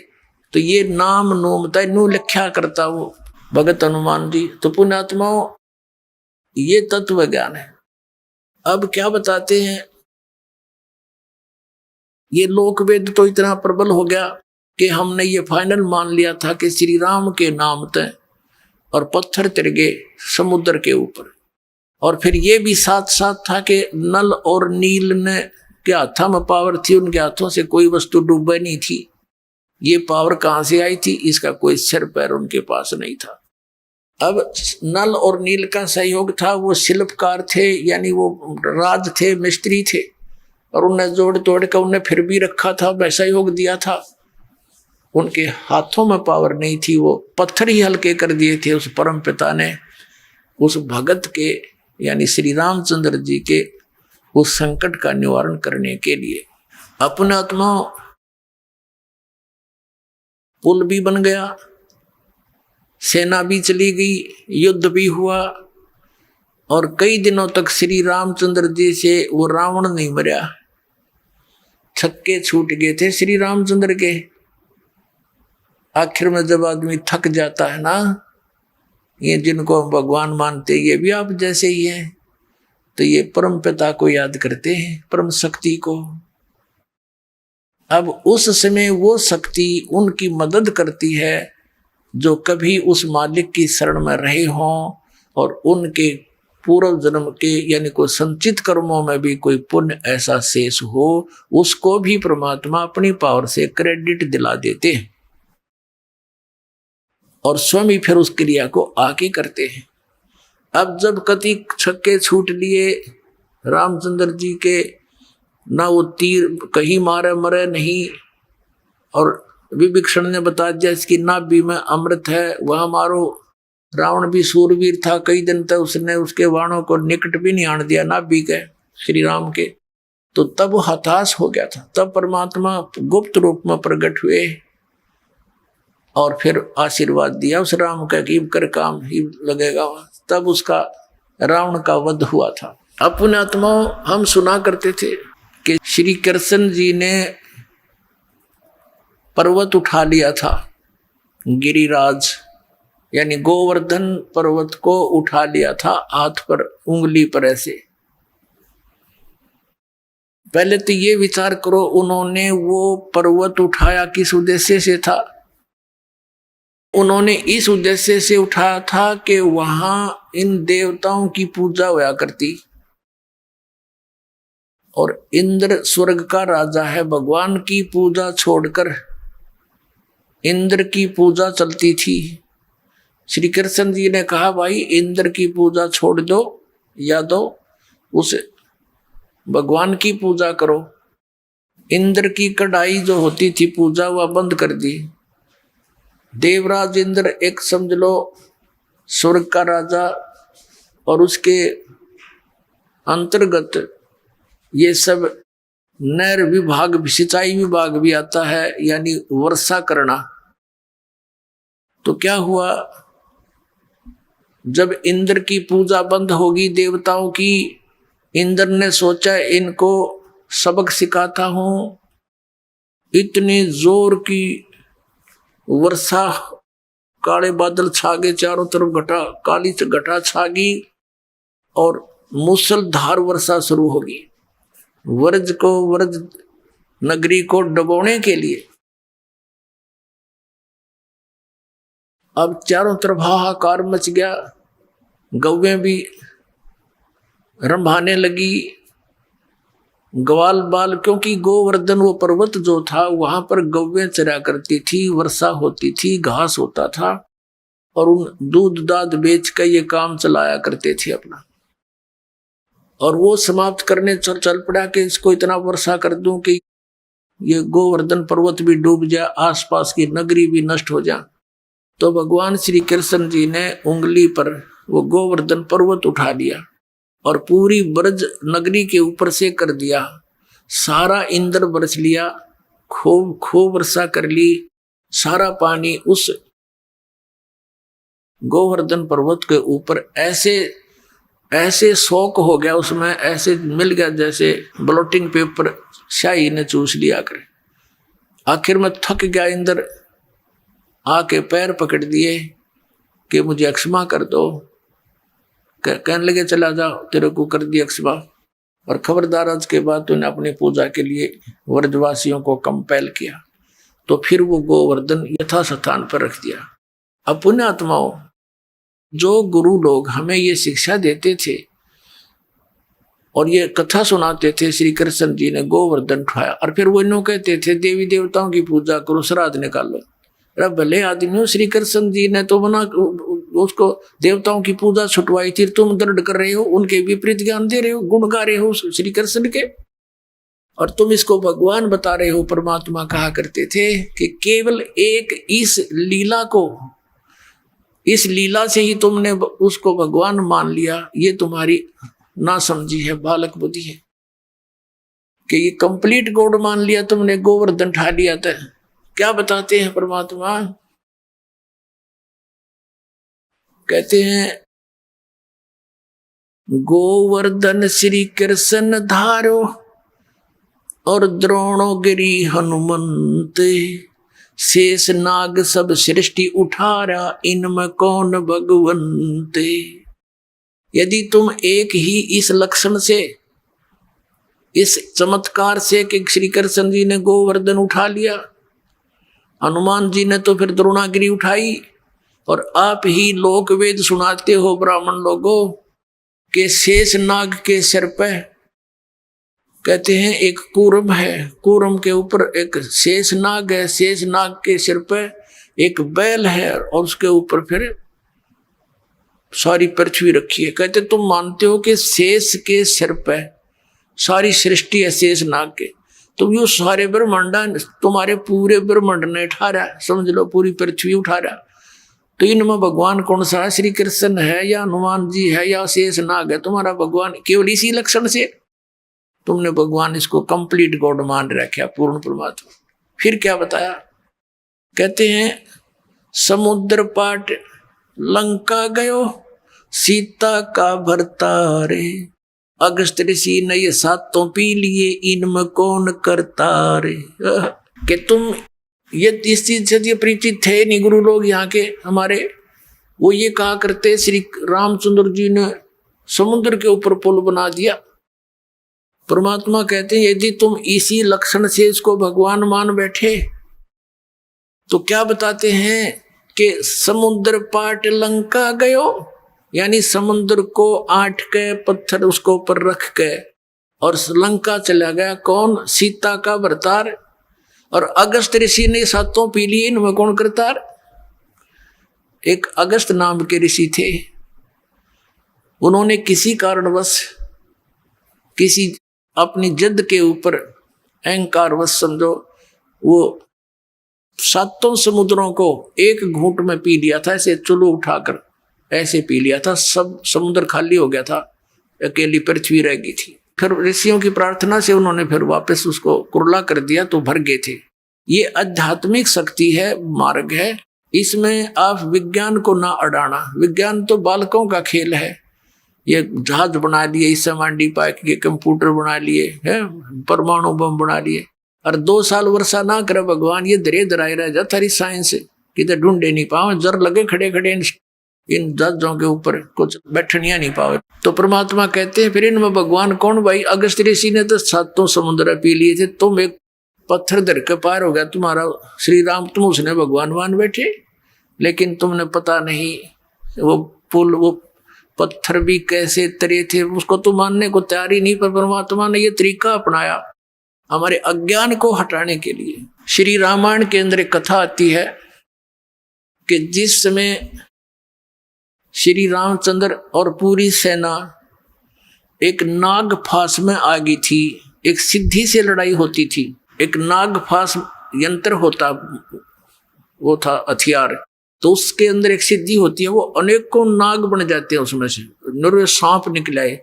G: तो ये नाम नोमता नू लिखा करता वो भगत हनुमान जी। तो पुण्यात्माओं, ये तत्व ज्ञान है। अब क्या बताते हैं, ये लोक वेद तो इतना प्रबल हो गया कि हमने ये फाइनल मान लिया था कि श्री राम के नाम तय और पत्थर तिर गए समुद्र के ऊपर। और फिर ये भी साथ साथ था कि नल और नील ने के हाथों में पावर थी, उनके हाथों से कोई वस्तु डूबे नहीं थी। ये पावर कहाँ से आई थी, इसका कोई सिर पैर उनके पास नहीं था। अब नल और नील का सहयोग था, वो शिल्पकार थे, यानी वो राज थे, मिस्त्री थे, और उन्हें जोड़ तोड़ कर उन्हें फिर भी रखा था, वैसा सहयोग दिया था। उनके हाथों में पावर नहीं थी, वो पत्थर ही हल्के कर दिए थे उस परम पिता ने, उस भगत के यानी श्री रामचंद्र जी के उस संकट का निवारण करने के लिए। अपने आत्मा पुल भी बन गया, सेना भी चली गई, युद्ध भी हुआ, और कई दिनों तक श्री रामचंद्र जी से वो रावण नहीं मरा। छक्के छूट गए थे श्री रामचंद्र के। आखिर में जब आदमी थक जाता है ना, ये जिनको हम भगवान मानते, ये भी आप जैसे ही हैं, तो ये परम पिता को याद करते हैं, परम शक्ति को। अब उस समय वो शक्ति उनकी मदद करती है जो कभी उस मालिक की शरण में रहे हों, और उनके पूर्व जन्म के यानी कोई संचित कर्मों में भी कोई पुण्य ऐसा शेष हो, उसको भी परमात्मा अपनी पावर से क्रेडिट दिला देते हैं, और स्वयं ही फिर उस क्रिया को आके करते हैं। अब जब कति छक्के छूट लिए रामचंद्र जी के, ना वो तीर कहीं मारे मरे नहीं, और विभीषण ने बता दिया इसकी नाभि में अमृत है, वह मारो। रावण भी सूरवीर था, कई दिन तक उसने उसके बाणों को निकट भी नहीं आने दिया नाभि के श्री राम के। तो तब वो हताश हो गया था। तब परमात्मा गुप्त रूप में प्रकट हुए और फिर आशीर्वाद दिया उस राम का कि कर काम ही लगेगा। तब उसका रावण का वध हुआ था। अपने आत्माओं, हम सुना करते थे कि श्री कृष्ण जी ने पर्वत उठा लिया था, गिरिराज यानी गोवर्धन पर्वत को उठा लिया था हाथ पर, उंगली पर ऐसे। पहले तो ये विचार करो, उन्होंने वो पर्वत उठाया किस उद्देश्य से था? उन्होंने इस उद्देश्य से उठाया था कि वहां इन देवताओं की पूजा हुआ करती, और इंद्र स्वर्ग का राजा है, भगवान की पूजा छोड़कर इंद्र की पूजा चलती थी। श्री कृष्ण जी ने कहा भाई इंद्र की पूजा छोड़ दो, या दो उस भगवान की पूजा करो। इंद्र की कढ़ाई जो होती थी पूजा, वह बंद कर दी। देवराज इंद्र एक समझ लो स्वर्ग का राजा, और उसके अंतर्गत ये सब नहर विभाग, सिंचाई विभाग भी आता है, यानी वर्षा करना। तो क्या हुआ, जब इंद्र की पूजा बंद होगी देवताओं की, इंद्र ने सोचा इनको सबक सिखाता हूं। इतने जोर की वर्षा, काले बादल छा गए, चारों तरफ घटा, काली घटा छा गई और मूसलधार वर्षा शुरू होगी। व्रज नगरी को डुबोने के लिए अब चारों तरफ हाहाकार मच गया। गौवें भी रंभाने लगी, ग्वाल बाल, क्योंकि गोवर्धन वो पर्वत जो था वहां पर गौवें चरा करती थी, वर्षा होती थी, घास होता था, और उन दूध दाद बेच कर ये काम चलाया करते थे अपना। और वो समाप्त करने चल पड़ा कि इसको इतना वर्षा कर दूं कि ये गोवर्धन पर्वत भी डूब जाए, आसपास की नगरी भी नष्ट हो जाए। तो भगवान श्री कृष्ण जी ने उंगली पर वो गोवर्धन पर्वत उठा लिया और पूरी ब्रज नगरी के ऊपर से कर दिया। सारा इंद्र बरस लिया, खूब वर्षा कर ली। सारा पानी उस गोवर्धन पर्वत के ऊपर ऐसे शौक हो गया, उसमें ऐसे मिल गया जैसे ब्लोटिंग पेपर शाही ने चूस लिया करे। आखिर में थक गया इंद्र, आके पैर पकड़ दिए कि मुझे क्षमा कर दो। कहने लगे चला जाओ, तेरे को कर दिया क्षमा, और खबरदार आज के बाद तूने अपनी पूजा के लिए व्रजवासियों को कंपेल किया। तो फिर वो गोवर्धन यथास्थान पर रख दिया। अब पुण्यात्माओं, जो गुरु लोग हमें ये शिक्षा देते थे और ये कथा सुनाते थे, श्री कृष्ण जी ने गोवर्धन उठाया और फिर वो इन्हों कहते थे देवी देवताओं की पूजा करो, श्राद्ध निकालो। अरे भले आदमियों, श्री कृष्ण जी ने तो बना उसको देवताओं की पूजा छुटवाई थी, तुम दर्द कर रहे हो, उनके विपरीत ज्ञान दे रहे हो, गुण गा रहे हो श्री कृष्ण के, और तुम इसको भगवान बता रहे हो। परमात्मा कहा करते थे कि केवल एक इस लीला से ही तुमने उसको भगवान मान लिया, ये तुम्हारी ना समझी है, बालक बुद्धि है कि ये कंप्लीट गॉड मान लिया तुमने, गोवर्धन उठा लिया था। क्या बताते हैं परमात्मा, कहते हैं गोवर्धन श्री कृष्ण धारो और द्रोणोगिरी हनुमंत, शेष नाग सब सृष्टि उठारा, इनमें कौन भगवंत। यदि तुम एक ही इस लक्षण से, इस चमत्कार से कि श्री कृष्ण जी ने गोवर्धन उठा लिया, हनुमान जी ने तो फिर द्रोणागिरी उठाई, और आप ही लोक वेद सुनाते हो ब्राह्मण लोगों के शेष नाग के सिर पे कहते हैं एक कूर्म है, कूर्म के ऊपर एक शेष नाग है, शेष नाग के सिर पे एक बैल है, और उसके ऊपर फिर सारी पृथ्वी रखी है। कहते तुम मानते हो कि शेष के सिर पे सारी सृष्टि है शेष नाग के, तुम यो सारे ब्रह्मांड, तुम्हारे पूरे ब्रह्मांड ने उठा रहा है, समझ लो पूरी पृथ्वी उठा रहा। तो इनमें भगवान कौन सा है, श्री कृष्ण है या हनुमान जी है या शेष नाग है तुम्हारा भगवान? केवल इसी लक्षण से तुमने भगवान इसको कंप्लीट गॉड मान रखा, पूर्ण परमात्मा। फिर क्या बताया, कहते हैं समुद्र पाट लंका गयो, सीता का भरतारे, अगस्त ऋषि ने ये सातों पी लिए, इनमें कौन करता रे। कि तुम ये इस चीज से परिचित थे नहीं गुरु लोग यहाँ के हमारे, वो ये कहा करते श्री रामचंद्र जी ने समुद्र के ऊपर पुल बना दिया। परमात्मा कहते हैं यदि तुम इसी लक्षण से इसको भगवान मान बैठे तो क्या बताते हैं कि समुद्र पाट लंका गयो, यानी समुद्र को आट के पत्थर उसको ऊपर रख के और लंका चला गया। कौन? सीता का भरतार। और अगस्त ऋषि ने सातों पी लिए, इनमें कौन करतार? एक अगस्त नाम के ऋषि थे, उन्होंने किसी कारणवश किसी अपनी जिद के ऊपर अहंकारवश समझो वो सातों समुद्रों को एक घूंट में पी लिया था, ऐसे चुल्लू उठाकर ऐसे पी लिया था। सब समुद्र खाली हो गया था, अकेली पृथ्वी रह गई थी। फिर ऋषियों की प्रार्थना से उन्होंने फिर वापस उसको कुरला कर दिया तो भर गए थे। ये आध्यात्मिक शक्ति है, मार्ग है। इसमें आप विज्ञान को ना अड़ाना। विज्ञान तो बालकों का खेल है। ये जहाज बना लिए, इससे मांडी पाइक के कंप्यूटर बना लिए है, परमाणु बम बना लिए, और 2 साल वर्षा ना करे भगवान, ये धरे धराए रह जाता सारी साइंस किधर ढूंढे नहीं पाओ, जर लगे खड़े खड़े इन जहाजों के ऊपर कुछ बैठनिया नहीं पाओ। तो परमात्मा कहते हैं फिर इनमें भगवान कौन भाई? अगस्त ऋषि ने तो 7 समुद्र पी लिए थे, तुम एक पत्थर धर के पार हो गया तुम्हारा श्री राम, तुम उसने भगवान मान बैठे, लेकिन तुमने पता नहीं वो पुल वो पत्थर भी कैसे तरे थे, उसको तो मानने को तैयार ही नहीं। पर परमात्मा ने ये तरीका अपनाया हमारे अज्ञान को हटाने के लिए। श्री रामायण के अंदर एक कथा आती है कि जिस समय श्री रामचंद्र और पूरी सेना एक नाग फांस में आ गई थी, एक सिद्धि से लड़ाई होती थी। एक नाग फांस यंत्र होता, वो था हथियार, तो उसके अंदर एक सिद्धि होती है, वो अनेकों नाग बन जाते हैं, उसमें से नर सांप निकलाए,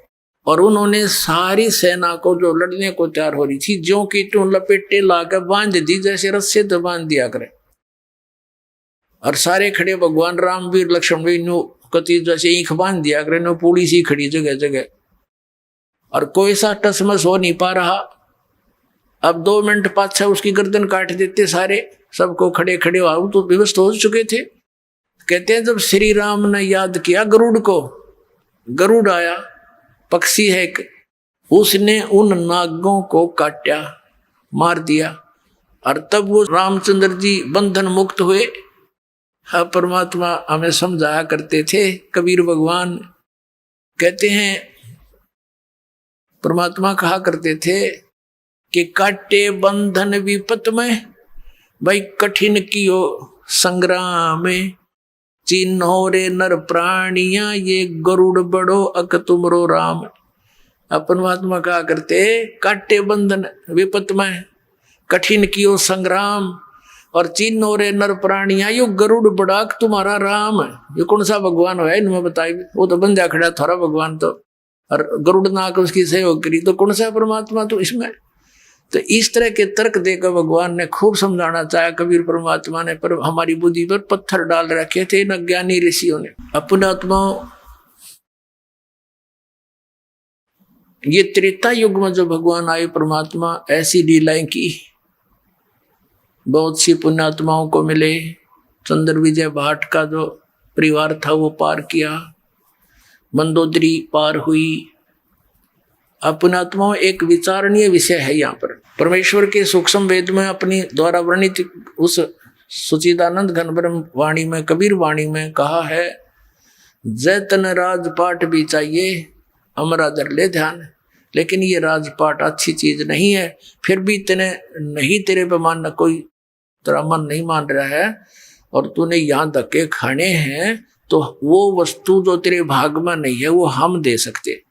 G: और उन्होंने सारी सेना को जो लड़ने को तैयार हो रही थी ज्यों की त्यों लपेटे लाकर बांध दी, जैसे रस्से तो बांध दिया करे। और सारे खड़े भगवान राम वीर लक्ष्मण भी नो कति जैसे ईख बांध दिया करे, नो पूरी सी खड़ी जगह जगह, और कोई सा टसमस हो नहीं पा रहा। अब 2 मिनट पाछा उसकी गर्दन काट देते सारे, सबको खड़े खड़े आओ तो विवश हो चुके थे। कहते हैं जब श्री राम ने याद किया गरुड़ को, गरुड़ आया, पक्षी है एक, उसने उन नागों को काटा, मार दिया, और तब वो रामचंद्र जी बंधन मुक्त हुए। हाँ, परमात्मा हमें समझाया करते थे। कबीर भगवान कहते हैं, परमात्मा कहा करते थे कि काटे बंधन विपत में, भाई कठिन कियो संग्राम में, चिन्हो रे नर प्राणिया ये गरुड़ बड़ो अक तुमरो राम। परमात्मा कहा करते काटे बंधन विपत में, कठिन कियो संग्राम, और चिन्हो रे नर प्राणिया यो गरुड़ बड़ा तुम्हारा राम। ये कौन सा भगवान है इनमें बताई? वो तो बंजा खड़ा थारा भगवान, तो और गरुड़ नाक उसकी सहयोग करी, तो कौन सा परमात्मा तो इसमें? तो इस तरह के तर्क देकर भगवान ने खूब समझाना चाहा कबीर परमात्मा ने, पर हमारी बुद्धि पर पत्थर डाल रखे थे इन अज्ञानी ऋषियों ने। अपने आत्माओं, ये त्रेता युग में जो भगवान आए परमात्मा, ऐसी लीलाएं की, बहुत सी पुण्यात्माओं को मिले। चंद्र विजय भाट का जो परिवार था वो पार किया, मंदोदरी पार हुई। अपनात्माओं एक विचारणीय विषय है। यहाँ पर परमेश्वर के सूक्ष्म वेद में अपनी द्वारा वर्णित उस सुचिदानंद घन ब्रह्म वाणी में, कबीर वाणी में कहा है, जैतन राजपाट भी चाहिए अमरा दर ले ध्यान। लेकिन ये राजपाट अच्छी चीज नहीं है, फिर भी तेने नहीं, तेरे पे मानना, कोई तेरा मन नहीं मान रहा है और तूने यहाँ धक्के खाने हैं, तो वो वस्तु जो तेरे भाग में नहीं है वो हम दे सकते।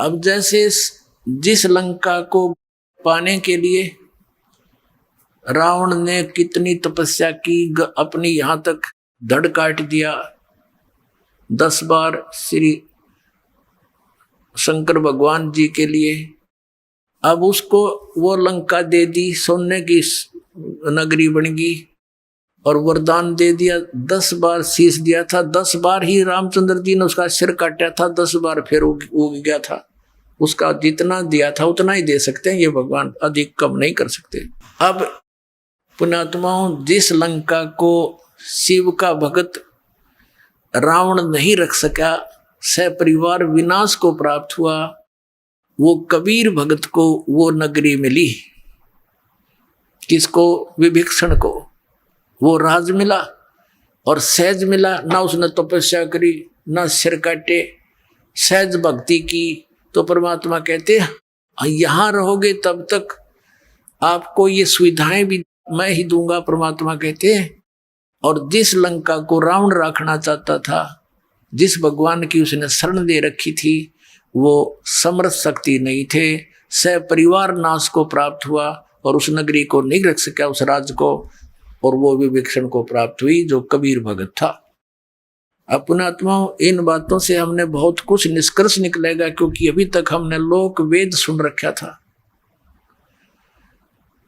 G: अब जैसे जिस लंका को पाने के लिए रावण ने कितनी तपस्या की, अपनी यहाँ तक धड़ काट दिया, 10 बार श्री शंकर भगवान जी के लिए, अब उसको वो लंका दे दी, सोने की नगरी बन गई, और वरदान दे दिया, 10 बार शीश दिया था, 10 बार ही रामचंद्र जी ने उसका सिर काटा था, 10 बार फिर उग गया था। उसका जितना दिया था उतना ही दे सकते हैं, ये भगवान अधिक कम नहीं कर सकते। अब पुण्यात्माओं, जिस लंका को शिव का भक्त रावण नहीं रख सका, सपरिवार विनाश को प्राप्त हुआ, वो कबीर भगत को वो नगरी मिली। किसको? विभीषण को वो राज मिला और सहज मिला। ना उसने तपस्या करी, ना सिर काटे, सहज भक्ति की। तो परमात्मा कहते यहाँ रहोगे तब तक आपको ये सुविधाएं भी मैं ही दूंगा, परमात्मा कहते हैं। और जिस लंका को रावण रखना चाहता था, जिस भगवान की उसने शरण दे रखी थी, वो समर्थ शक्ति नहीं थे, सपरिवार नाश को प्राप्त हुआ और उस नगरी को नहीं रख सका, उस राज को, और वो विभीषण को प्राप्त हुई जो कबीर भगत था। अपने आत्माओं, इन बातों से हमने बहुत कुछ निष्कर्ष निकलेगा, क्योंकि अभी तक हमने लोक वेद सुन रखा था,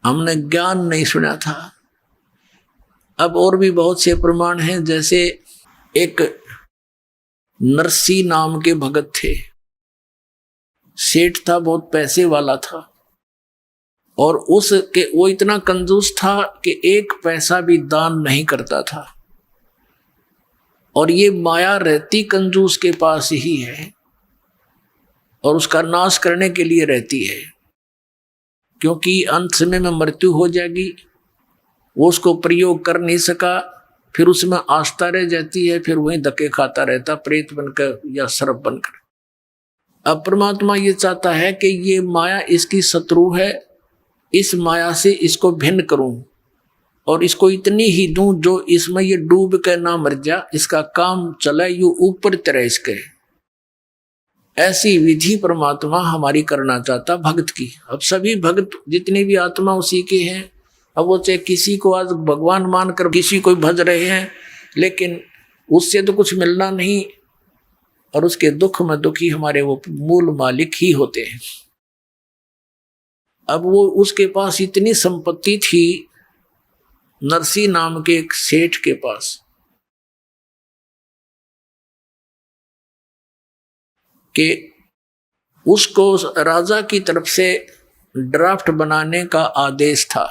G: हमने ज्ञान नहीं सुना था। अब और भी बहुत से प्रमाण हैं, जैसे एक नरसी नाम के भगत थे, सेठ था, बहुत पैसे वाला था, और उसके वो इतना कंजूस था कि एक पैसा भी दान नहीं करता था। और ये माया रहती कंजूस के पास ही है और उसका नाश करने के लिए रहती है, क्योंकि अंत समय में मृत्यु हो जाएगी, वो उसको प्रयोग कर नहीं सका, फिर उसमें आस्था रह जाती है, फिर वहीं धक्के खाता रहता प्रेत बनकर या सर्प बनकर। अब परमात्मा ये चाहता है कि ये माया इसकी शत्रु है, इस माया से इसको भिन्न करूं और इसको इतनी ही दूं जो इसमें ये डूब के ना मर जा, इसका काम चले यू ऊपर तरह इसके। ऐसी विधि परमात्मा हमारी करना चाहता भक्त की। अब सभी भक्त जितने भी आत्मा उसी के हैं, अब वो चाहे किसी को आज भगवान मानकर किसी को भज रहे हैं, लेकिन उससे तो कुछ मिलना नहीं, और उसके दुख में दुखी हमारे वो मूल मालिक ही होते हैं। अब वो उसके पास इतनी संपत्ति थी, नरसी नाम के एक सेठ के पास, कि उसको राजा की तरफ से ड्राफ्ट बनाने का आदेश था,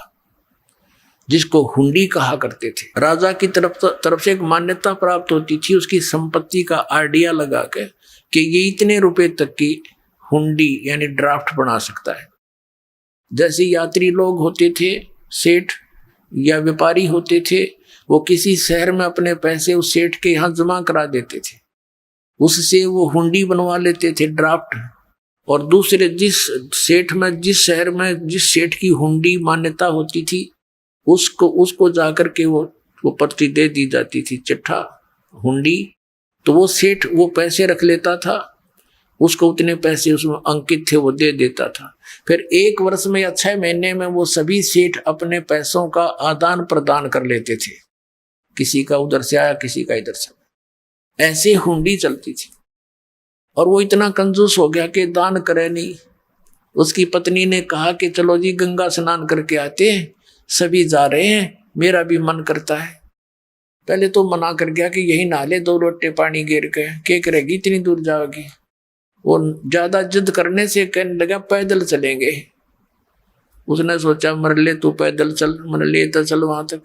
G: जिसको हुंडी कहा करते थे। राजा की तरफ से एक मान्यता प्राप्त होती थी उसकी संपत्ति का आइडिया लगा के कि ये इतने रुपए तक की हुंडी यानी ड्राफ्ट बना सकता है। जैसे यात्री लोग होते थे, सेठ या व्यापारी होते थे, वो किसी शहर में अपने पैसे उस सेठ के यहाँ जमा करा देते थे, उससे वो हुंडी बनवा लेते थे ड्राफ्ट, और दूसरे जिस सेठ में जिस शहर में जिस सेठ की हुंडी मान्यता होती थी उसको जाकर के वो पर्ची दे दी जाती थी, चिट्ठा हुंडी। तो वो सेठ वो पैसे रख लेता था, उसको उतने पैसे उसमें अंकित थे वो दे देता था। फिर 1 वर्ष में या 6 महीने में वो सभी सेठ अपने पैसों का आदान प्रदान कर लेते थे, किसी का उधर से आया किसी का इधर से। ऐसे हुंडी चलती थी। और वो इतना कंजूस हो गया कि दान करे नहीं। उसकी पत्नी ने कहा कि चलो जी गंगा स्नान करके आते हैं, सभी जा रहे हैं, मेरा भी मन करता है। पहले तो मना कर गया कि यही नहा ले, 2 लोटे पानी गिर के क्या करेगी, इतनी दूर जाओगी। वो ज्यादा जिद करने से कहने लगा पैदल चलेंगे। उसने सोचा मर ले तू पैदल चल, मन ले तो चल वहां तक।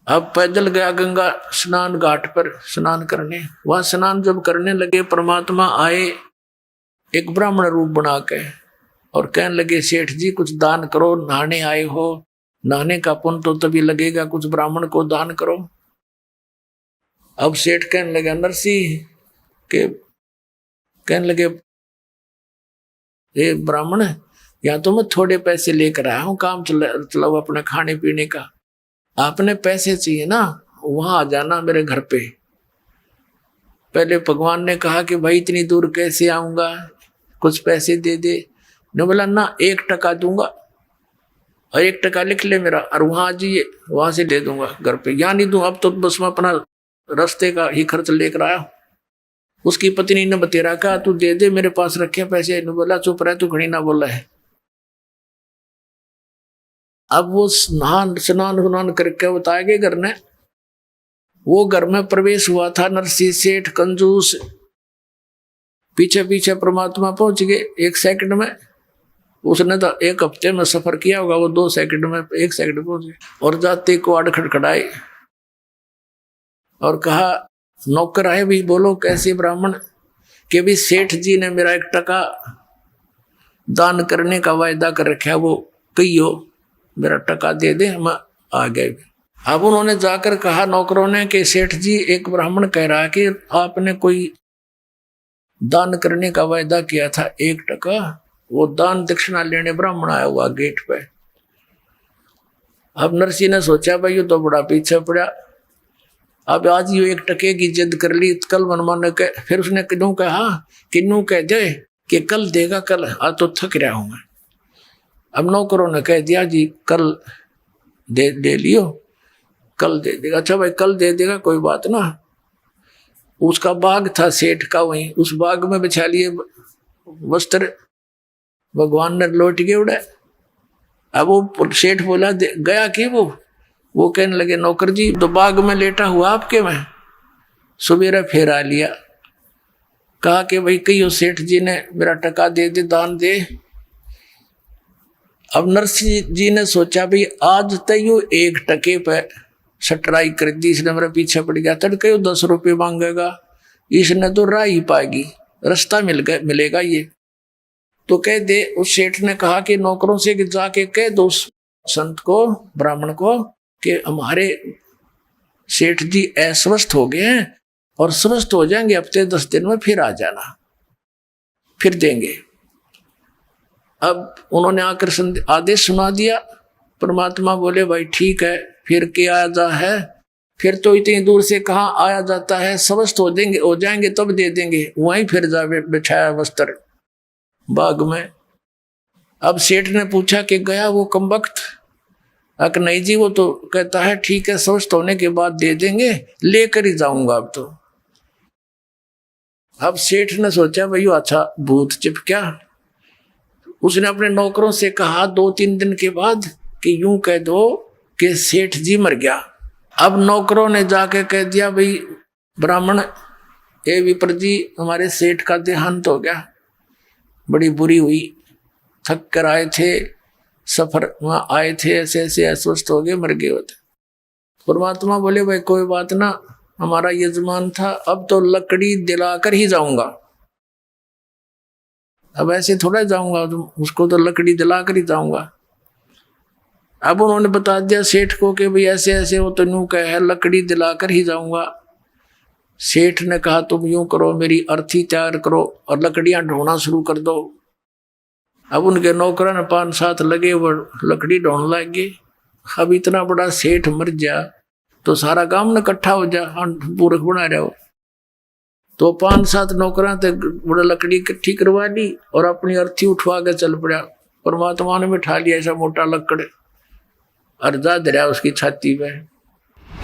G: अब पैदल गया गंगा स्नान घाट पर स्नान करने। वहां स्नान जब करने लगे, परमात्मा आए एक ब्राह्मण रूप बना के और कहने लगे सेठ जी कुछ दान करो, नहाने आए हो, नहाने का पुण्य तो तभी लगेगा, कुछ ब्राह्मण को दान करो। अब सेठ कहने लगा नरसिंह के कहने लगे ये ब्राह्मण, या तो मैं थोड़े पैसे लेकर आया हूं, काम चलाओ अपने खाने पीने का, आपने पैसे चाहिए ना वहां आ जाना मेरे घर पे। पहले भगवान ने कहा कि भाई इतनी दूर कैसे आऊंगा, कुछ पैसे दे दे। ने बोला ना 1 टका दूंगा, और 1 टका लिख ले मेरा, और वहां आ जाइए, वहां से दे दूंगा घर पे। या नहीं दूं, अब तो बस मैं अपना रास्ते का ही खर्च लेकर आया। उसकी पत्नी ने बतेरा कहा तू दे दे, मेरे पास रखे पैसे। ने बोला चुप रह, तू घड़ी ना बोला है। अब वो स्नान करके बताया गए घर ने, वो घर में प्रवेश हुआ था नरसिंह सेठ कंजूस। पीछे पीछे परमात्मा पहुंच गए 1 सेकंड में। उसने तो 1 हफ्ते में सफर किया होगा, वो 2 सेकंड में 1 सेकंड पहुंच गए। और जाते क्वाड खड़खड़ाए और कहा नौकर आए भी, बोलो कैसे ब्राह्मण, कि भी सेठ जी ने मेरा 1 टका दान करने का वायदा कर रखा है, वो कहियो मेरा टका दे दे, हम आ गए। अब उन्होंने जाकर कहा नौकरों ने कि सेठ जी एक ब्राह्मण कह रहा है कि आपने कोई दान करने का वायदा किया था 1 टका, वो दान दक्षिणा लेने ब्राह्मण आया हुआ गेट पे। अब नरसिंह ने सोचा भाई ये तो बड़ा पीछे पड़ा, अब आज ये 1 टके की जिद कर ली, कल मनमान के। फिर उसने किन्नू कहा, किन्नू कह दे कि कल देगा, कल आज तो थक रहा हूं मैं। अब नौकरों ने कह दिया जी कल दे लियो, कल दे देगा। अच्छा भाई कल दे देगा, कोई बात ना। उसका बाग था सेठ का, वहीं उस बाग में बिछा लिए वस्त्र, भगवान ने लौट के उड़ा। अब वो सेठ बोला गया कि वो कहने लगे नौकर जी तो बाग में लेटा हुआ आपके में। सवेरा फिर आ लिया, कहा कि भाई कहियो सेठ जी ने मेरा टका दे दे, दान दे। अब नरसिंह जी ने सोचा भाई आज तय एक टके पे सटराई कर दी, इसने मेरा पीछे पड़ गया, तड़के 10 रुपये मांगेगा, इसने तो राह ही पाएगी, रास्ता मिलेगा ये। तो कह दे, उस सेठ ने कहा कि नौकरों से कि जाके कह दो उस संत को, ब्राह्मण को, कि हमारे सेठ जी अस्वस्थ हो गए हैं और स्वस्थ हो जाएंगे, हफ्ते 10 दिन में फिर आ जाना, फिर देंगे। अब उन्होंने आकर आदेश सुना दिया। परमात्मा बोले भाई ठीक है, फिर क्या आया है, फिर तो इतनी दूर से कहाँ आया जाता है, स्वस्थ हो जाएंगे तब दे देंगे। वहीं फिर जा बिछाया वस्त्र बाग में। अब सेठ ने पूछा कि गया वो कमबख्त? अक नहीं जी, वो तो कहता है ठीक है स्वस्थ होने के बाद दे देंगे, लेकर ही जाऊंगा अब तो। अब सेठ ने सोचा भाई अच्छा भूत चिपका। उसने अपने नौकरों से कहा 2-3 दिन के बाद कि यूं कह दो कि सेठ जी मर गया। अब नौकरों ने जाके कह दिया भाई ब्राह्मण ए विप्र जी, हमारे सेठ का देहांत हो गया, बड़ी बुरी हुई, थक कर आए थे, सफर वहां आए थे, ऐसे ऐसे अस्वस्थ हो गए, मर गए होते। परमात्मा बोले भाई कोई बात ना, हमारा यजमान था, अब तो लकड़ी दिलाकर ही जाऊंगा, अब ऐसे थोड़ा जाऊंगा, उसको तो लकड़ी दिलाकर ही जाऊंगा। अब उन्होंने बता दिया सेठ को कि भाई ऐसे ऐसे वो तो यूं कहे, लकड़ी दिलाकर ही जाऊंगा। सेठ ने कहा तुम यूं करो, मेरी अर्थी तैयार करो और लकड़ियां ढोना शुरू कर दो। अब उनके नौकरों ने 5-7 लगे, वो लकड़ी ढोने लग गए। अब इतना बड़ा सेठ मर जा तो सारा गांव न इकट्ठा हो जा, पूरक बना रहे हो। तो 5-7 नौकरों तक बड़ा लकड़ी इकट्ठी करवा ली और अपनी अर्थी उठवा के चल पड़ा। परमात्मा ने बिठा लिया ऐसा मोटा लकड़, अर्जा दरिया उसकी छाती पे।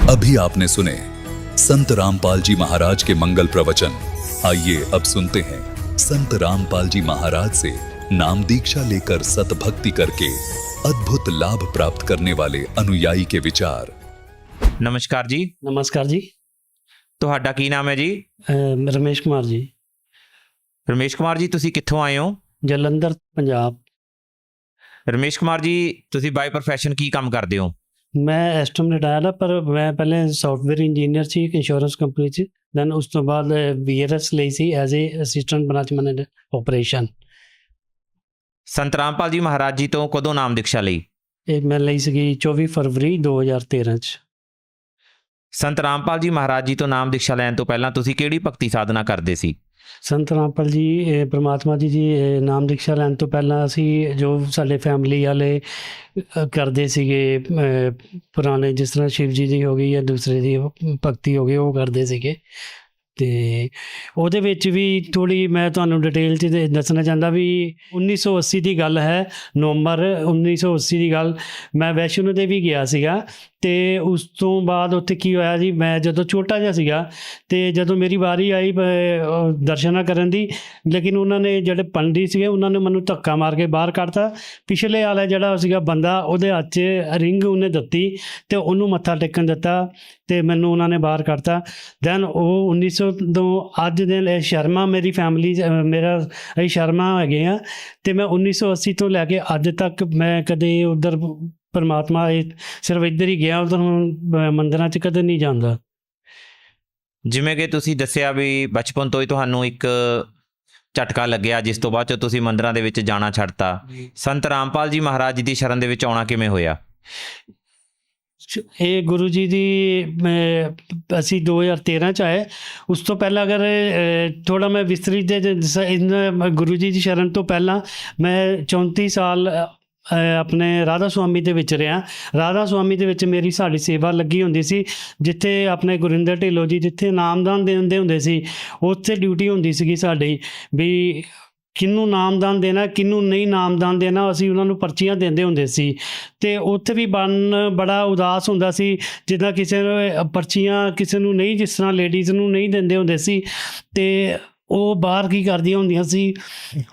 B: अभी आपने सुने संत रामपाल जी महाराज के मंगल प्रवचन। आइए अब सुनते हैं संत रामपाल जी महाराज से नाम दीक्षा लेकर सतभक्ति करके अद्भुत लाभ प्राप्त करने वाले अनुयायी के विचार।
H: नमस्कार जी।
E: नमस्कार जी।
H: ਤੁਹਾਡਾ ਕੀ ਨਾਮ ਹੈ ਜੀ?
E: रमेश कुमार जी।
H: ਰਮੇਸ਼ ਕੁਮਾਰ ਜੀ, ਤੁਸੀਂ ਕਿੱਥੋਂ ਆਏ ਹੋ?
E: जलंधर पंजाब।
H: ਰਮੇਸ਼ ਕੁਮਾਰ ਜੀ, ਤੁਸੀਂ ਬਾਈ ਪ੍ਰੋਫੈਸ਼ਨ ਕੀ ਕੰਮ ਕਰਦੇ ਹੋ?
E: मैं एस्टम रिटायर्ड है, पर मैं पहले सॉफ्टवेयर इंजीनियर सी इंश्योरेंस कंपनी च, दैन उस तो बाद BRS ਲਈ ਸੀ as a assistant branch manager operation.
H: Sant Rampal ਜੀ ਮਹਾਰਾਜ ਜੀ ਤੋਂ ਕਦੋਂ ਨਾਮ ਦੀਕਸ਼ਾ ਲਈ?
E: ਇਹ ਮੈਂ ਲਈ ਸੀਗੀ 24 ਫਰਵਰੀ 2013 ਚ।
H: ਸੰਤ ਰਾਮਪਾਲ ਜੀ ਮਹਾਰਾਜ ਜੀ ਤੋਂ ਨਾਮ ਦੀਕਸ਼ਾ ਲੈਣ ਤੋਂ ਪਹਿਲਾਂ ਤੁਸੀਂ ਕਿਹੜੀ ਭਗਤੀ ਸਾਧਨਾ ਕਰਦੇ ਸੀ?
E: ਸੰਤ ਰਾਮਪਾਲ ਜੀ ਪ੍ਰਮਾਤਮਾ ਜੀ ਨਾਮ ਦੀਕਸ਼ਾ ਲੈਣ ਤੋਂ ਪਹਿਲਾਂ ਅਸੀਂ ਜੋ ਸਾਡੇ ਫੈਮਿਲੀ ਵਾਲੇ ਕਰਦੇ ਸੀਗੇ, ਪੁਰਾਣੇ ਜਿਸ ਤਰ੍ਹਾਂ ਸ਼ਿਵ ਜੀ ਦੀ ਹੋ ਗਈ ਜਾਂ ਦੂਸਰੇ ਦੀ ਭਗਤੀ ਹੋ ਗਈ, ਉਹ ਕਰਦੇ ਸੀਗੇ। ਅਤੇ ਉਹਦੇ ਵਿੱਚ ਵੀ ਥੋੜ੍ਹੀ ਮੈਂ ਤੁਹਾਨੂੰ ਡਿਟੇਲ 'ਚ ਦੱਸਣਾ ਚਾਹੁੰਦਾ ਵੀ 1980 ਦੀ ਗੱਲ ਹੈ, ਨਵੰਬਰ 1980 ਦੀ ਗੱਲ। ਮੈਂ ਵੈਸ਼ਨੋ ਦੇਵੀ ਗਿਆ ਸੀਗਾ ਅਤੇ ਉਸ ਤੋਂ ਬਾਅਦ ਉੱਥੇ ਕੀ ਹੋਇਆ ਜੀ, ਮੈਂ ਜਦੋਂ ਛੋਟਾ ਜਿਹਾ ਸੀਗਾ ਅਤੇ ਜਦੋਂ ਮੇਰੀ ਵਾਰੀ ਆਈ ਦਰਸ਼ਨਾਂ ਕਰਨ ਦੀ, ਲੇਕਿਨ ਉਹਨਾਂ ਨੇ ਜਿਹੜੇ ਪੰਡਿਤ ਸੀਗੇ ਉਹਨਾਂ ਨੇ ਮੈਨੂੰ ਧੱਕਾ ਮਾਰ ਕੇ ਬਾਹਰ ਕੱਢਤਾ। ਪਿਛਲੇ ਵਾਲਾ ਜਿਹੜਾ ਸੀਗਾ ਬੰਦਾ, ਉਹਦੇ ਹੱਥ 'ਚ ਰਿੰਗ ਉਹਨੇ ਦਿੱਤੀ ਅਤੇ ਉਹਨੂੰ ਮੱਥਾ ਟੇਕਣ ਦਿੱਤਾ ਅਤੇ ਮੈਨੂੰ ਉਹਨਾਂ ਨੇ ਬਾਹਰ ਕੱਢਤਾ। ਦੈਨ ਉਹ 1900 ਤੋਂ ਅੱਜ ਦੇ ਸ਼ਰਮਾ ਮੇਰੀ ਫੈਮਿਲੀ, ਮੇਰਾ ਅਸੀਂ ਸ਼ਰਮਾ ਹੈਗੇ ਹਾਂ ਅਤੇ ਮੈਂ 1980 ਤੋਂ ਲੈ ਕੇ ਅੱਜ ਤੱਕ ਮੈਂ ਕਦੇ ਉੱਧਰ ਪਰਮਾਤਮਾ ਸਿਰਫ ਇੱਧਰ ਹੀ ਗਿਆ, ਉੱਧਰ ਮੰਦਿਰਾਂ 'ਚ ਕਦੇ ਨਹੀਂ ਜਾਂਦਾ।
H: ਜਿਵੇਂ ਕਿ ਤੁਸੀਂ ਦੱਸਿਆ ਵੀ ਬਚਪਨ ਤੋਂ ਹੀ ਤੁਹਾਨੂੰ ਇੱਕ ਝਟਕਾ ਲੱਗਿਆ, ਜਿਸ ਤੋਂ ਬਾਅਦ 'ਚ ਤੁਸੀਂ ਮੰਦਿਰਾਂ ਦੇ ਵਿੱਚ ਜਾਣਾ ਛੱਡਤਾ। ਸੰਤ ਰਾਮਪਾਲ ਜੀ ਮਹਾਰਾਜ ਜੀ ਦੀ ਸ਼ਰਨ ਦੇ ਵਿੱਚ ਆਉਣਾ ਕਿਵੇਂ ਹੋਇਆ?
E: ਇਹ ਗੁਰੂ ਜੀ ਦੀ ਅਸੀਂ 2013 'ਚ ਆਏ। ਉਸ ਤੋਂ ਪਹਿਲਾਂ ਅਗਰ ਥੋੜ੍ਹਾ ਮੈਂ ਵਿਸਤ੍ਰਿਤ ਦੇ ਗੁਰੂ ਜੀ ਦੀ ਸ਼ਰਨ ਤੋਂ ਪਹਿਲਾਂ ਮੈਂ 34 ਸਾਲ ਆਪਣੇ ਰਾਧਾ ਸੁਆਮੀ ਦੇ ਵਿੱਚ ਰਿਹਾ। ਰਾਧਾ ਸੁਆਮੀ ਦੇ ਵਿੱਚ ਮੇਰੀ ਸਾਡੀ ਸੇਵਾ ਲੱਗੀ ਹੁੰਦੀ ਸੀ, ਜਿੱਥੇ ਆਪਣੇ ਗੁਰਿੰਦਰ ਢਿੱਲੋਂ ਜੀ ਜਿੱਥੇ ਨਾਮਦਾਨ ਦਿੰਦੇ ਹੁੰਦੇ ਸੀ, ਉੱਥੇ ਡਿਊਟੀ ਹੁੰਦੀ ਸੀਗੀ ਸਾਡੀ ਵੀ
I: ਕਿਹਨੂੰ ਨਾਮਦਾਨ ਦੇਣਾ, ਕਿਹਨੂੰ ਨਹੀਂ ਨਾਮਦਾਨ ਦੇਣਾ, ਅਸੀਂ ਉਹਨਾਂ ਨੂੰ ਪਰਚੀਆਂ ਦਿੰਦੇ ਹੁੰਦੇ ਸੀ। ਅਤੇ ਉੱਥੇ ਵੀ ਬੜਾ ਉਦਾਸ ਹੁੰਦਾ ਸੀ, ਜਿੱਦਾਂ ਕਿਸੇ ਨੂੰ ਪਰਚੀਆਂ ਕਿਸੇ ਨੂੰ ਨਹੀਂ, ਜਿਸ ਤਰ੍ਹਾਂ ਲੇਡੀਜ਼ ਨੂੰ ਨਹੀਂ ਦਿੰਦੇ ਹੁੰਦੇ ਸੀ, ਅਤੇ ਉਹ ਬਾਹਰ ਕੀ ਕਰਦੀਆਂ ਹੁੰਦੀਆਂ ਸੀ,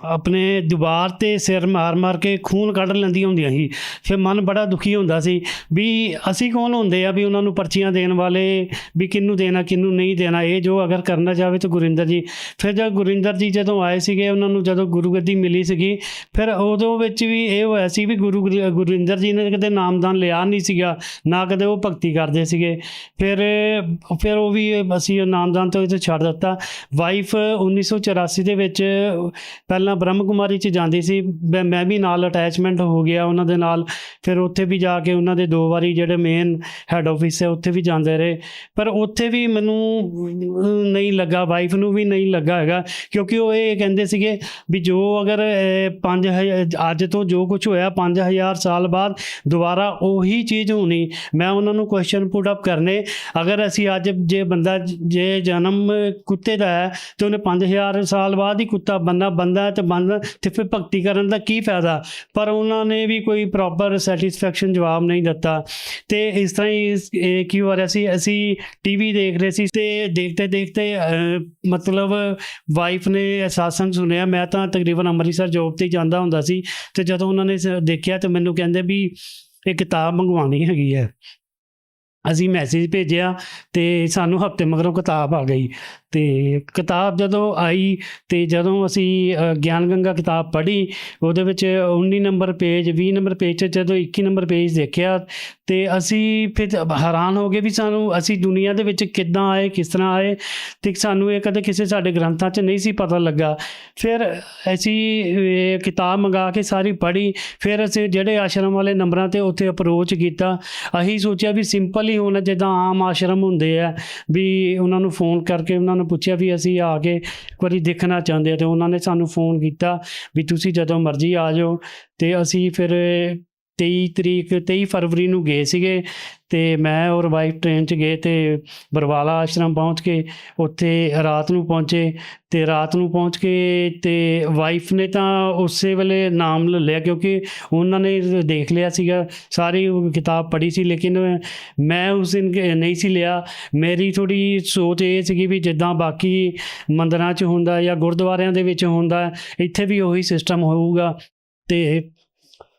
I: ਆਪਣੇ ਦੀਵਾਰ 'ਤੇ ਸਿਰ ਮਾਰ ਕੇ ਖੂਨ ਕੱਢ ਲੈਂਦੀਆਂ ਹੁੰਦੀਆਂ ਸੀ। ਫਿਰ ਮਨ ਬੜਾ ਦੁਖੀ ਹੁੰਦਾ ਸੀ ਵੀ ਅਸੀਂ ਕੌਣ ਹੁੰਦੇ ਆ ਵੀ ਉਹਨਾਂ ਨੂੰ ਪਰਚੀਆਂ ਦੇਣ ਵਾਲੇ, ਵੀ ਕਿਹਨੂੰ ਦੇਣਾ ਕਿਹਨੂੰ ਨਹੀਂ ਦੇਣਾ। ਇਹ ਜੋ ਅਗਰ ਕਰਨਾ ਚਾਹਵੇ ਤਾਂ ਗੁਰਿੰਦਰ ਜੀ। ਫਿਰ ਜਦ ਗੁਰਿੰਦਰ ਜੀ ਜਦੋਂ ਆਏ ਸੀਗੇ, ਉਹਨਾਂ ਨੂੰ ਜਦੋਂ ਗੁਰੂ ਗੱਦੀ ਮਿਲੀ ਸੀਗੀ, ਫਿਰ ਉਦੋਂ ਵਿੱਚ ਵੀ ਇਹ ਹੋਇਆ ਸੀ ਵੀ ਗੁਰਿੰਦਰ ਜੀ ਨੇ ਕਦੇ ਨਾਮਦਾਨ ਲਿਆ ਨਹੀਂ ਸੀਗਾ, ਨਾ ਕਦੇ ਉਹ ਭਗਤੀ ਕਰਦੇ ਸੀਗੇ। ਫਿਰ ਉਹ ਵੀ ਅਸੀਂ ਨਾਮਦਾਨ ਤੋਂ ਛੱਡ ਦਿੱਤਾ। ਵਾਈਫ 1984 ਦੇ ਵਿੱਚ ਪਹਿਲਾਂ ਬ੍ਰਹਮ ਕੁਮਾਰੀ 'ਚ ਜਾਂਦੀ ਸੀ, ਮੈਂ ਵੀ ਨਾਲ ਅਟੈਚਮੈਂਟ ਹੋ ਗਿਆ ਉਹਨਾਂ ਦੇ ਨਾਲ। ਫਿਰ ਉੱਥੇ ਵੀ ਜਾ ਕੇ ਉਹਨਾਂ ਦੇ 2 ਵਾਰੀ ਜਿਹੜੇ ਮੇਨ ਹੈੱਡ ਆਫਿਸ ਹੈ ਉੱਥੇ ਵੀ ਜਾਂਦੇ ਰਹੇ, ਪਰ ਉੱਥੇ ਵੀ ਮੈਨੂੰ ਨਹੀਂ ਲੱਗਾ, ਵਾਈਫ ਨੂੰ ਵੀ ਨਹੀਂ ਲੱਗਾ ਹੈਗਾ, ਕਿਉਂਕਿ ਉਹ ਇਹ ਕਹਿੰਦੇ ਸੀਗੇ ਵੀ ਜੋ ਅਗਰ 5000 ਅੱਜ ਤੋਂ ਜੋ ਕੁਝ ਹੋਇਆ 5000 ਸਾਲ ਬਾਅਦ ਦੁਬਾਰਾ ਉਹੀ ਚੀਜ਼ ਹੋਣੀ। ਮੈਂ ਉਹਨਾਂ ਨੂੰ ਕੁਐਸਚਨ ਪੁੱਟ ਅਪ ਕਰਨੇ, ਅਗਰ ਅਸੀਂ ਅੱਜ ਜੇ ਜਨਮ ਕੁੱਤੇ ਦਾ ਹੈ ਅਤੇ ਉਹਨੇ 5000 ਸਾਲ ਬਾਅਦ ਹੀ ਕੁੱਤਾ ਬੰਦਾ ਤੇ ਫਿਰ ਭਗਤੀ ਕਰਨ ਦਾ ਕੀ ਫਾਇਦਾ। ਪਰ ਉਹਨਾਂ ਨੇ ਵੀ ਕੋਈ ਪ੍ਰੋਪਰ ਸੈਟਿਸਫੈਕਸ਼ਨ ਜਵਾਬ ਨਹੀਂ ਦਿੱਤਾ। ਅਤੇ ਇਸ ਤਰ੍ਹਾਂ ਹੀ ਕੀ ਹੋ ਰਿਹਾ ਸੀ, ਅਸੀਂ TV ਦੇਖ ਰਹੇ ਸੀ ਅਤੇ ਦੇਖਦੇ ਮਤਲਬ ਵਾਈਫ ਨੇ ਸਾਤਸੰਗ ਸੁਣਿਆ। ਮੈਂ ਤਾਂ ਤਕਰੀਬਨ ਅੰਮ੍ਰਿਤਸਰ ਜੋਬ 'ਤੇ ਜਾਂਦਾ ਹੁੰਦਾ ਸੀ, ਅਤੇ ਜਦੋਂ ਉਹਨਾਂ ਨੇ ਦੇਖਿਆ ਤਾਂ ਮੈਨੂੰ ਕਹਿੰਦੇ ਵੀ ਇਹ ਕਿਤਾਬ ਮੰਗਵਾਉਣੀ ਹੈਗੀ ਹੈ। ਅਸੀਂ ਮੈਸੇਜ ਭੇਜਿਆ ਅਤੇ ਸਾਨੂੰ ਹਫ਼ਤੇ ਮਗਰੋਂ ਕਿਤਾਬ ਆ ਗਈ। ਅਤੇ ਕਿਤਾਬ ਜਦੋਂ ਆਈ ਅਤੇ ਜਦੋਂ ਅਸੀਂ ਗਿਆਨ ਗੰਗਾ ਕਿਤਾਬ ਪੜ੍ਹੀ, ਉਹਦੇ ਵਿੱਚ 19 ਨੰਬਰ ਪੇਜ 20 ਨੰਬਰ ਪੇਜ 'ਚ ਜਦੋਂ 21 ਨੰਬਰ ਪੇਜ ਦੇਖਿਆ ਅਤੇ ਅਸੀਂ ਫਿਰ ਹੈਰਾਨ ਹੋ ਗਏ ਵੀ ਅਸੀਂ ਦੁਨੀਆ ਦੇ ਵਿੱਚ ਕਿੱਦਾਂ ਆਏ, ਕਿਸ ਤਰ੍ਹਾਂ ਆਏ, ਅਤੇ ਸਾਨੂੰ ਇਹ ਕਦੇ ਕਿਸੇ ਸਾਡੇ ਗ੍ਰੰਥਾਂ 'ਚ ਨਹੀਂ ਸੀ ਪਤਾ ਲੱਗਾ। ਫਿਰ ਅਸੀਂ ਇਹ ਕਿਤਾਬ ਮੰਗਾ ਕੇ ਸਾਰੀ ਪੜ੍ਹੀ। ਫਿਰ ਅਸੀਂ ਜਿਹੜੇ ਆਸ਼ਰਮ ਵਾਲੇ ਨੰਬਰਾਂ 'ਤੇ ਉੱਥੇ ਅਪਰੋਚ ਕੀਤਾ। ਅਸੀਂ ਸੋਚਿਆ ਵੀ ਸਿੰਪਲ ਹੀ ਹੋਣਾ, ਜਿੱਦਾਂ ਆਮ ਆਸ਼ਰਮ ਹੁੰਦੇ ਆ, ਵੀ ਉਹਨਾਂ ਨੂੰ ਫੋਨ ਕਰਕੇ ਉਹਨਾਂ ਨੂੰ ਪੁੱਛਿਆ ਵੀ ਅਸੀਂ ਆ ਕੇ ਇੱਕ ਵਾਰੀ ਦੇਖਣਾ ਚਾਹੁੰਦੇ ਹਾਂ, ਅਤੇ ਉਹਨਾਂ ਨੇ ਸਾਨੂੰ ਫੋਨ ਕੀਤਾ ਵੀ ਤੁਸੀਂ ਜਦੋਂ ਮਰਜ਼ੀ ਆ ਜਾਓ। ਅਤੇ ਅਸੀਂ ਫਿਰ 23 ਫਰਵਰੀ ਨੂੰ ਗਏ ਸੀਗੇ, ਅਤੇ ਮੈਂ ਔਰ ਵਾਈਫ ਟ੍ਰੇਨ 'ਚ ਗਏ ਅਤੇ ਬਰਵਾਲਾ ਆਸ਼ਰਮ ਪਹੁੰਚ ਕੇ ਉੱਥੇ ਰਾਤ ਨੂੰ ਪਹੁੰਚੇ। ਅਤੇ ਰਾਤ ਨੂੰ ਪਹੁੰਚ ਕੇ ਅਤੇ ਵਾਈਫ ਨੇ ਤਾਂ ਉਸੇ ਵੇਲੇ ਨਾਮ ਲੈ ਲਿਆ, ਕਿਉਂਕਿ ਉਹਨਾਂ ਨੇ ਦੇਖ ਲਿਆ ਸੀਗਾ, ਸਾਰੀ ਕਿਤਾਬ ਪੜ੍ਹੀ ਸੀ, ਲੇਕਿਨ ਮੈਂ ਉਸ ਦਿਨ ਨਹੀਂ ਸੀ ਲਿਆ। ਮੇਰੀ ਥੋੜ੍ਹੀ ਸੋਚ ਇਹ ਸੀਗੀ ਵੀ ਜਿੱਦਾਂ ਬਾਕੀ ਮੰਦਰਾਂ 'ਚ ਹੁੰਦਾ ਜਾਂ ਗੁਰਦੁਆਰਿਆਂ ਦੇ ਵਿੱਚ ਹੁੰਦਾ, ਇੱਥੇ ਵੀ ਉਹੀ ਸਿਸਟਮ ਹੋਊਗਾ। ਅਤੇ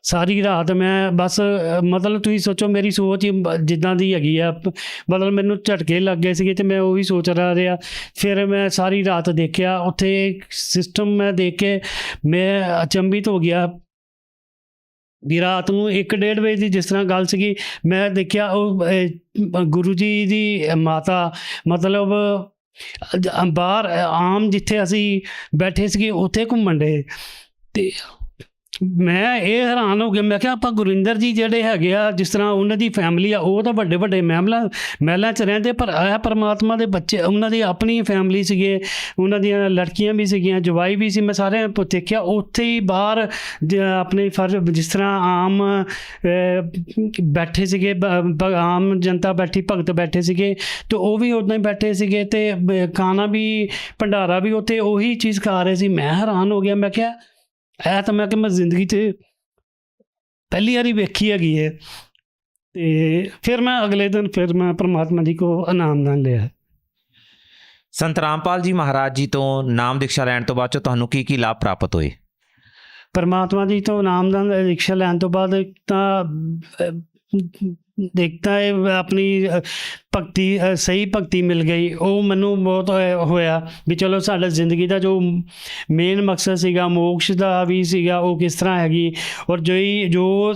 I: ਸਾਰੀ ਰਾਤ ਮੈਂ ਬਸ ਮਤਲਬ ਤੁਸੀਂ ਸੋਚੋ ਮੇਰੀ ਸੋਚ ਹੀ ਜਿੱਦਾਂ ਦੀ ਹੈਗੀ ਆ, ਮਤਲਬ ਮੈਨੂੰ ਝਟਕੇ ਲੱਗ ਗਏ ਸੀਗੇ ਅਤੇ ਮੈਂ ਉਹੀ ਸੋਚ ਰਿਹਾ। ਫਿਰ ਮੈਂ ਸਾਰੀ ਰਾਤ ਦੇਖਿਆ ਉੱਥੇ ਸਿਸਟਮ, ਮੈਂ ਦੇਖ ਕੇ ਮੈਂ ਅਚੰਭਿਤ ਹੋ ਗਿਆ ਵੀ ਰਾਤ ਨੂੰ 1-1:30 ਵਜੇ ਦੀ ਜਿਸ ਤਰ੍ਹਾਂ ਗੱਲ ਸੀਗੀ, ਮੈਂ ਦੇਖਿਆ ਉਹ ਗੁਰੂ ਜੀ ਦੀ ਮਾਤਾ ਮਤਲਬ ਬਾਹਰ ਆਮ ਜਿੱਥੇ ਅਸੀਂ ਬੈਠੇ ਸੀਗੇ ਉੱਥੇ ਘੁੰਮਣ ਡੇ। ਅਤੇ ਮੈਂ ਇਹ ਹੈਰਾਨ ਹੋ ਗਿਆ, ਮੈਂ ਕਿਹਾ ਆਪਾਂ ਗੁਰਿੰਦਰ ਜੀ ਜਿਹੜੇ ਹੈਗੇ ਆ, ਜਿਸ ਤਰ੍ਹਾਂ ਉਹਨਾਂ ਦੀ ਫੈਮਿਲੀ ਆ, ਉਹ ਤਾਂ ਵੱਡੇ ਮਹਿਲਾਂ 'ਚ ਰਹਿੰਦੇ, ਪਰ ਇਹ ਪਰਮਾਤਮਾ ਦੇ ਬੱਚੇ, ਉਹਨਾਂ ਦੀ ਆਪਣੀ ਫੈਮਿਲੀ ਸੀਗੇ, ਉਹਨਾਂ ਦੀਆਂ ਲੜਕੀਆਂ ਵੀ ਸੀਗੀਆਂ, ਜਵਾਈ ਵੀ ਸੀ। ਮੈਂ ਸਾਰਿਆਂ ਨੂੰ ਦੇਖਿਆ ਉੱਥੇ ਹੀ ਬਾਹਰ ਆਪਣੇ ਜਿਸ ਤਰ੍ਹਾਂ ਆਮ ਬੈਠੇ ਸੀਗੇ, ਆਮ ਜਨਤਾ ਬੈਠੀ, ਭਗਤ ਬੈਠੇ ਸੀਗੇ, ਅਤੇ ਉਹ ਵੀ ਉੱਦਾਂ ਹੀ ਬੈਠੇ ਸੀਗੇ, ਅਤੇ ਖਾਣਾ ਵੀ ਭੰਡਾਰਾ ਵੀ ਉੱਥੇ ਉਹੀ ਚੀਜ਼ ਖਾ ਰਹੇ ਸੀ। ਮੈਂ ਹੈਰਾਨ ਹੋ ਗਿਆ, ਮੈਂ ਕਿਹਾ ਇਹ ਤਾਂ ਮੈਂ ਜ਼ਿੰਦਗੀ 'ਚ ਪਹਿਲੀ ਵਾਰੀ ਵੇਖੀ ਹੈਗੀ ਹੈ। ਅਤੇ ਫਿਰ ਮੈਂ ਅਗਲੇ ਦਿਨ ਫਿਰ ਮੈਂ ਪਰਮਾਤਮਾ ਜੀ ਕੋਲ ਨਾਮਦਾਨ ਲਿਆ।
H: ਸੰਤ ਰਾਮਪਾਲ ਜੀ ਮਹਾਰਾਜ ਜੀ ਤੋਂ ਨਾਮ ਦੀਕਸ਼ਾ ਲੈਣ ਤੋਂ ਬਾਅਦ 'ਚੋਂ ਤੁਹਾਨੂੰ ਕੀ ਲਾਭ ਪ੍ਰਾਪਤ ਹੋਏ?
I: ਪਰਮਾਤਮਾ ਜੀ ਤੋਂ ਨਾਮਦਾਨ ਦੀਕਸ਼ਾ ਲੈਣ ਤੋਂ ਬਾਅਦ ਤਾਂ ਦੇਖਦਾ ਹੈ ਆਪਣੀ ਭਗਤੀ, ਸਹੀ ਭਗਤੀ ਮਿਲ ਗਈ। ਉਹ ਮੈਨੂੰ ਬਹੁਤ ਹੋਇਆ ਵੀ ਚਲੋ ਸਾਡਾ ਜ਼ਿੰਦਗੀ ਦਾ ਜੋ ਮੇਨ ਮਕਸਦ ਸੀਗਾ, ਮੋਕਸ਼ ਦਾ ਵੀ ਸੀਗਾ, ਉਹ ਕਿਸ ਤਰ੍ਹਾਂ ਹੈਗੀ। ਔਰ ਜੋ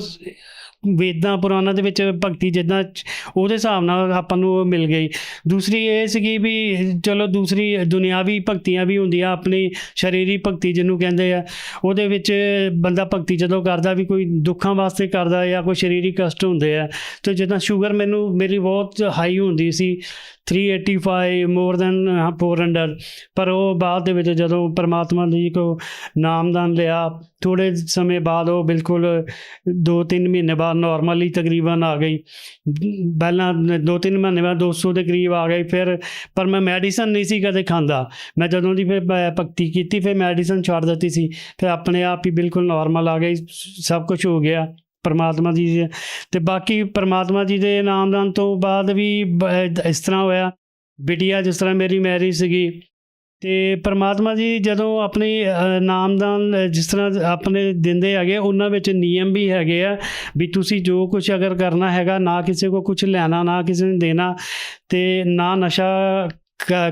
I: ਵੇਦਾਂ ਪੁਰਾਣਾਂ ਦੇ ਵਿੱਚ ਭਗਤੀ ਜਿੱਦਾਂ ਉਹਦੇ ਹਿਸਾਬ ਨਾਲ ਆਪਾਂ ਨੂੰ ਉਹ ਮਿਲ ਗਈ। ਦੂਸਰੀ ਇਹ ਸੀਗੀ ਵੀ ਚਲੋ ਦੂਸਰੀ ਦੁਨਿਆਵੀ ਭਗਤੀਆਂ ਵੀ ਹੁੰਦੀਆਂ, ਆਪਣੀ ਸਰੀਰਕ ਭਗਤੀ ਜਿਹਨੂੰ ਕਹਿੰਦੇ ਆ, ਉਹਦੇ ਵਿੱਚ ਬੰਦਾ ਭਗਤੀ ਜਦੋਂ ਕਰਦਾ ਵੀ ਕੋਈ ਦੁੱਖਾਂ ਵਾਸਤੇ ਕਰਦਾ ਜਾਂ ਕੋਈ ਸਰੀਰਕ ਕਸ਼ਟ ਹੁੰਦੇ ਆ। ਅਤੇ ਜਿੱਦਾਂ ਸ਼ੂਗਰ ਮੇਰੀ ਬਹੁਤ ਹਾਈ ਹੁੰਦੀ ਸੀ, 385 ਮੋਰ ਦੈਨ 400, ਪਰ ਉਹ ਬਾਅਦ ਦੇ ਵਿੱਚ ਜਦੋਂ ਪਰਮਾਤਮਾ ਜੀ ਕੋ ਨਾਮਦਾਨ ਲਿਆ, ਥੋੜ੍ਹੇ ਸਮੇਂ ਬਾਅਦ ਉਹ ਬਿਲਕੁਲ 2-3 ਮਹੀਨੇ ਬਾਅਦ ਨੋਰਮਲੀ ਤਕਰੀਬਨ ਆ ਗਈ। ਪਹਿਲਾਂ 2-3 ਮਹੀਨੇ ਬਾਅਦ 200 ਦੇ ਕਰੀਬ ਆ ਗਈ। ਫਿਰ ਪਰ ਮੈਂ ਮੈਡੀਸਨ ਨਹੀਂ ਸੀ ਕਦੇ ਖਾਂਦਾ। ਮੈਂ ਜਦੋਂ ਦੀ ਫਿਰ ਭਗਤੀ ਕੀਤੀ ਫਿਰ ਮੈਡੀਸਨ ਛੱਡ ਦਿੱਤੀ ਸੀ। ਫਿਰ ਆਪਣੇ ਆਪ ਹੀ ਬਿਲਕੁਲ ਨੋਰਮਲ ਆ ਗਈ, ਸਭ ਕੁਝ ਹੋ ਗਿਆ ਪਰਮਾਤਮਾ ਜੀ ਦੇ। ਅਤੇ ਬਾਕੀ ਪਰਮਾਤਮਾ ਜੀ ਦੇ ਨਾਮਦਾਨ ਤੋਂ ਬਾਅਦ ਵੀ ਇਸ ਤਰ੍ਹਾਂ ਹੋਇਆ, ਬਿਟੀਆ ਜਿਸ ਤਰ੍ਹਾਂ ਮੇਰੀ ਮੈਰਿਜ ਸੀਗੀ ਅਤੇ ਪਰਮਾਤਮਾ ਜੀ ਜਦੋਂ ਆਪਣੀ ਨਾਮਦਾਨ ਜਿਸ ਤਰ੍ਹਾਂ ਆਪਣੇ ਦਿੰਦੇ ਹੈਗੇ, ਉਹਨਾਂ ਵਿੱਚ ਨਿਯਮ ਵੀ ਹੈਗੇ ਆ ਵੀ ਤੁਸੀਂ ਜੋ ਕੁਛ ਅਗਰ ਕਰਨਾ ਹੈਗਾ, ਨਾ ਕਿਸੇ ਕੋ ਕੁਛ ਲੈਣਾ, ਨਾ ਕਿਸੇ ਨੂੰ ਦੇਣਾ, ਅਤੇ ਨਾ ਨਸ਼ਾ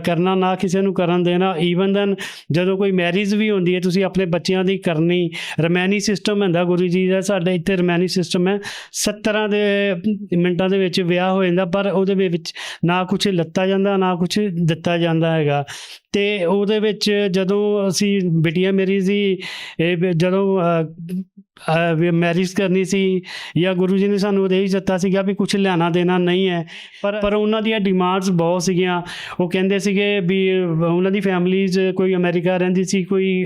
I: ਕਰਨਾ, ਨਾ ਕਿਸੇ ਨੂੰ ਕਰਨ ਦੇਣਾ। ਈਵਨ ਦੈਨ ਜਦੋਂ ਕੋਈ ਮੈਰਿਜ ਵੀ ਹੁੰਦੀ ਹੈ ਤੁਸੀਂ ਆਪਣੇ ਬੱਚਿਆਂ ਦੀ ਕਰਨੀ। ਰਮੈਨੀ ਸਿਸਟਮ ਹੁੰਦਾ ਗੁਰੂ ਜੀ ਦਾ, ਸਾਡੇ ਇੱਥੇ ਰਮੈਨੀ ਸਿਸਟਮ ਹੈ। 17 ਦੇ ਮਿੰਟਾਂ ਦੇ ਵਿੱਚ ਵਿਆਹ ਹੋ ਜਾਂਦਾ, ਪਰ ਉਹਦੇ ਵਿੱਚ ਨਾ ਕੁਛ ਲੱਤਾ ਜਾਂਦਾ, ਨਾ ਕੁਛ ਦਿੱਤਾ ਜਾਂਦਾ ਹੈਗਾ। ਅਤੇ ਉਹਦੇ ਵਿੱਚ ਜਦੋਂ ਅਸੀਂ ਬਿਟੀਆ ਮੇਰੀ ਸੀ, ਜਦੋਂ ਮੈਰਿਜ ਕਰਨੀ ਸੀ, ਜਾਂ ਗੁਰੂ ਜੀ ਨੇ ਸਾਨੂੰ ਉਦੇਸ਼ ਦਿੱਤਾ ਸੀਗਾ ਵੀ ਕੁਛ ਲੈਣਾ ਦੇਣਾ ਨਹੀਂ ਹੈ, ਪਰ ਉਹਨਾਂ ਦੀਆਂ ਡਿਮਾਂਡਸ ਬਹੁਤ ਸੀਗੀਆਂ। ਉਹ ਕਹਿੰਦੇ ਸੀਗੇ ਵੀ ਉਹਨਾਂ ਦੀ ਫੈਮਲੀਜ਼ ਕੋਈ ਅਮਰੀਕਾ ਰਹਿੰਦੀ ਸੀ, ਕੋਈ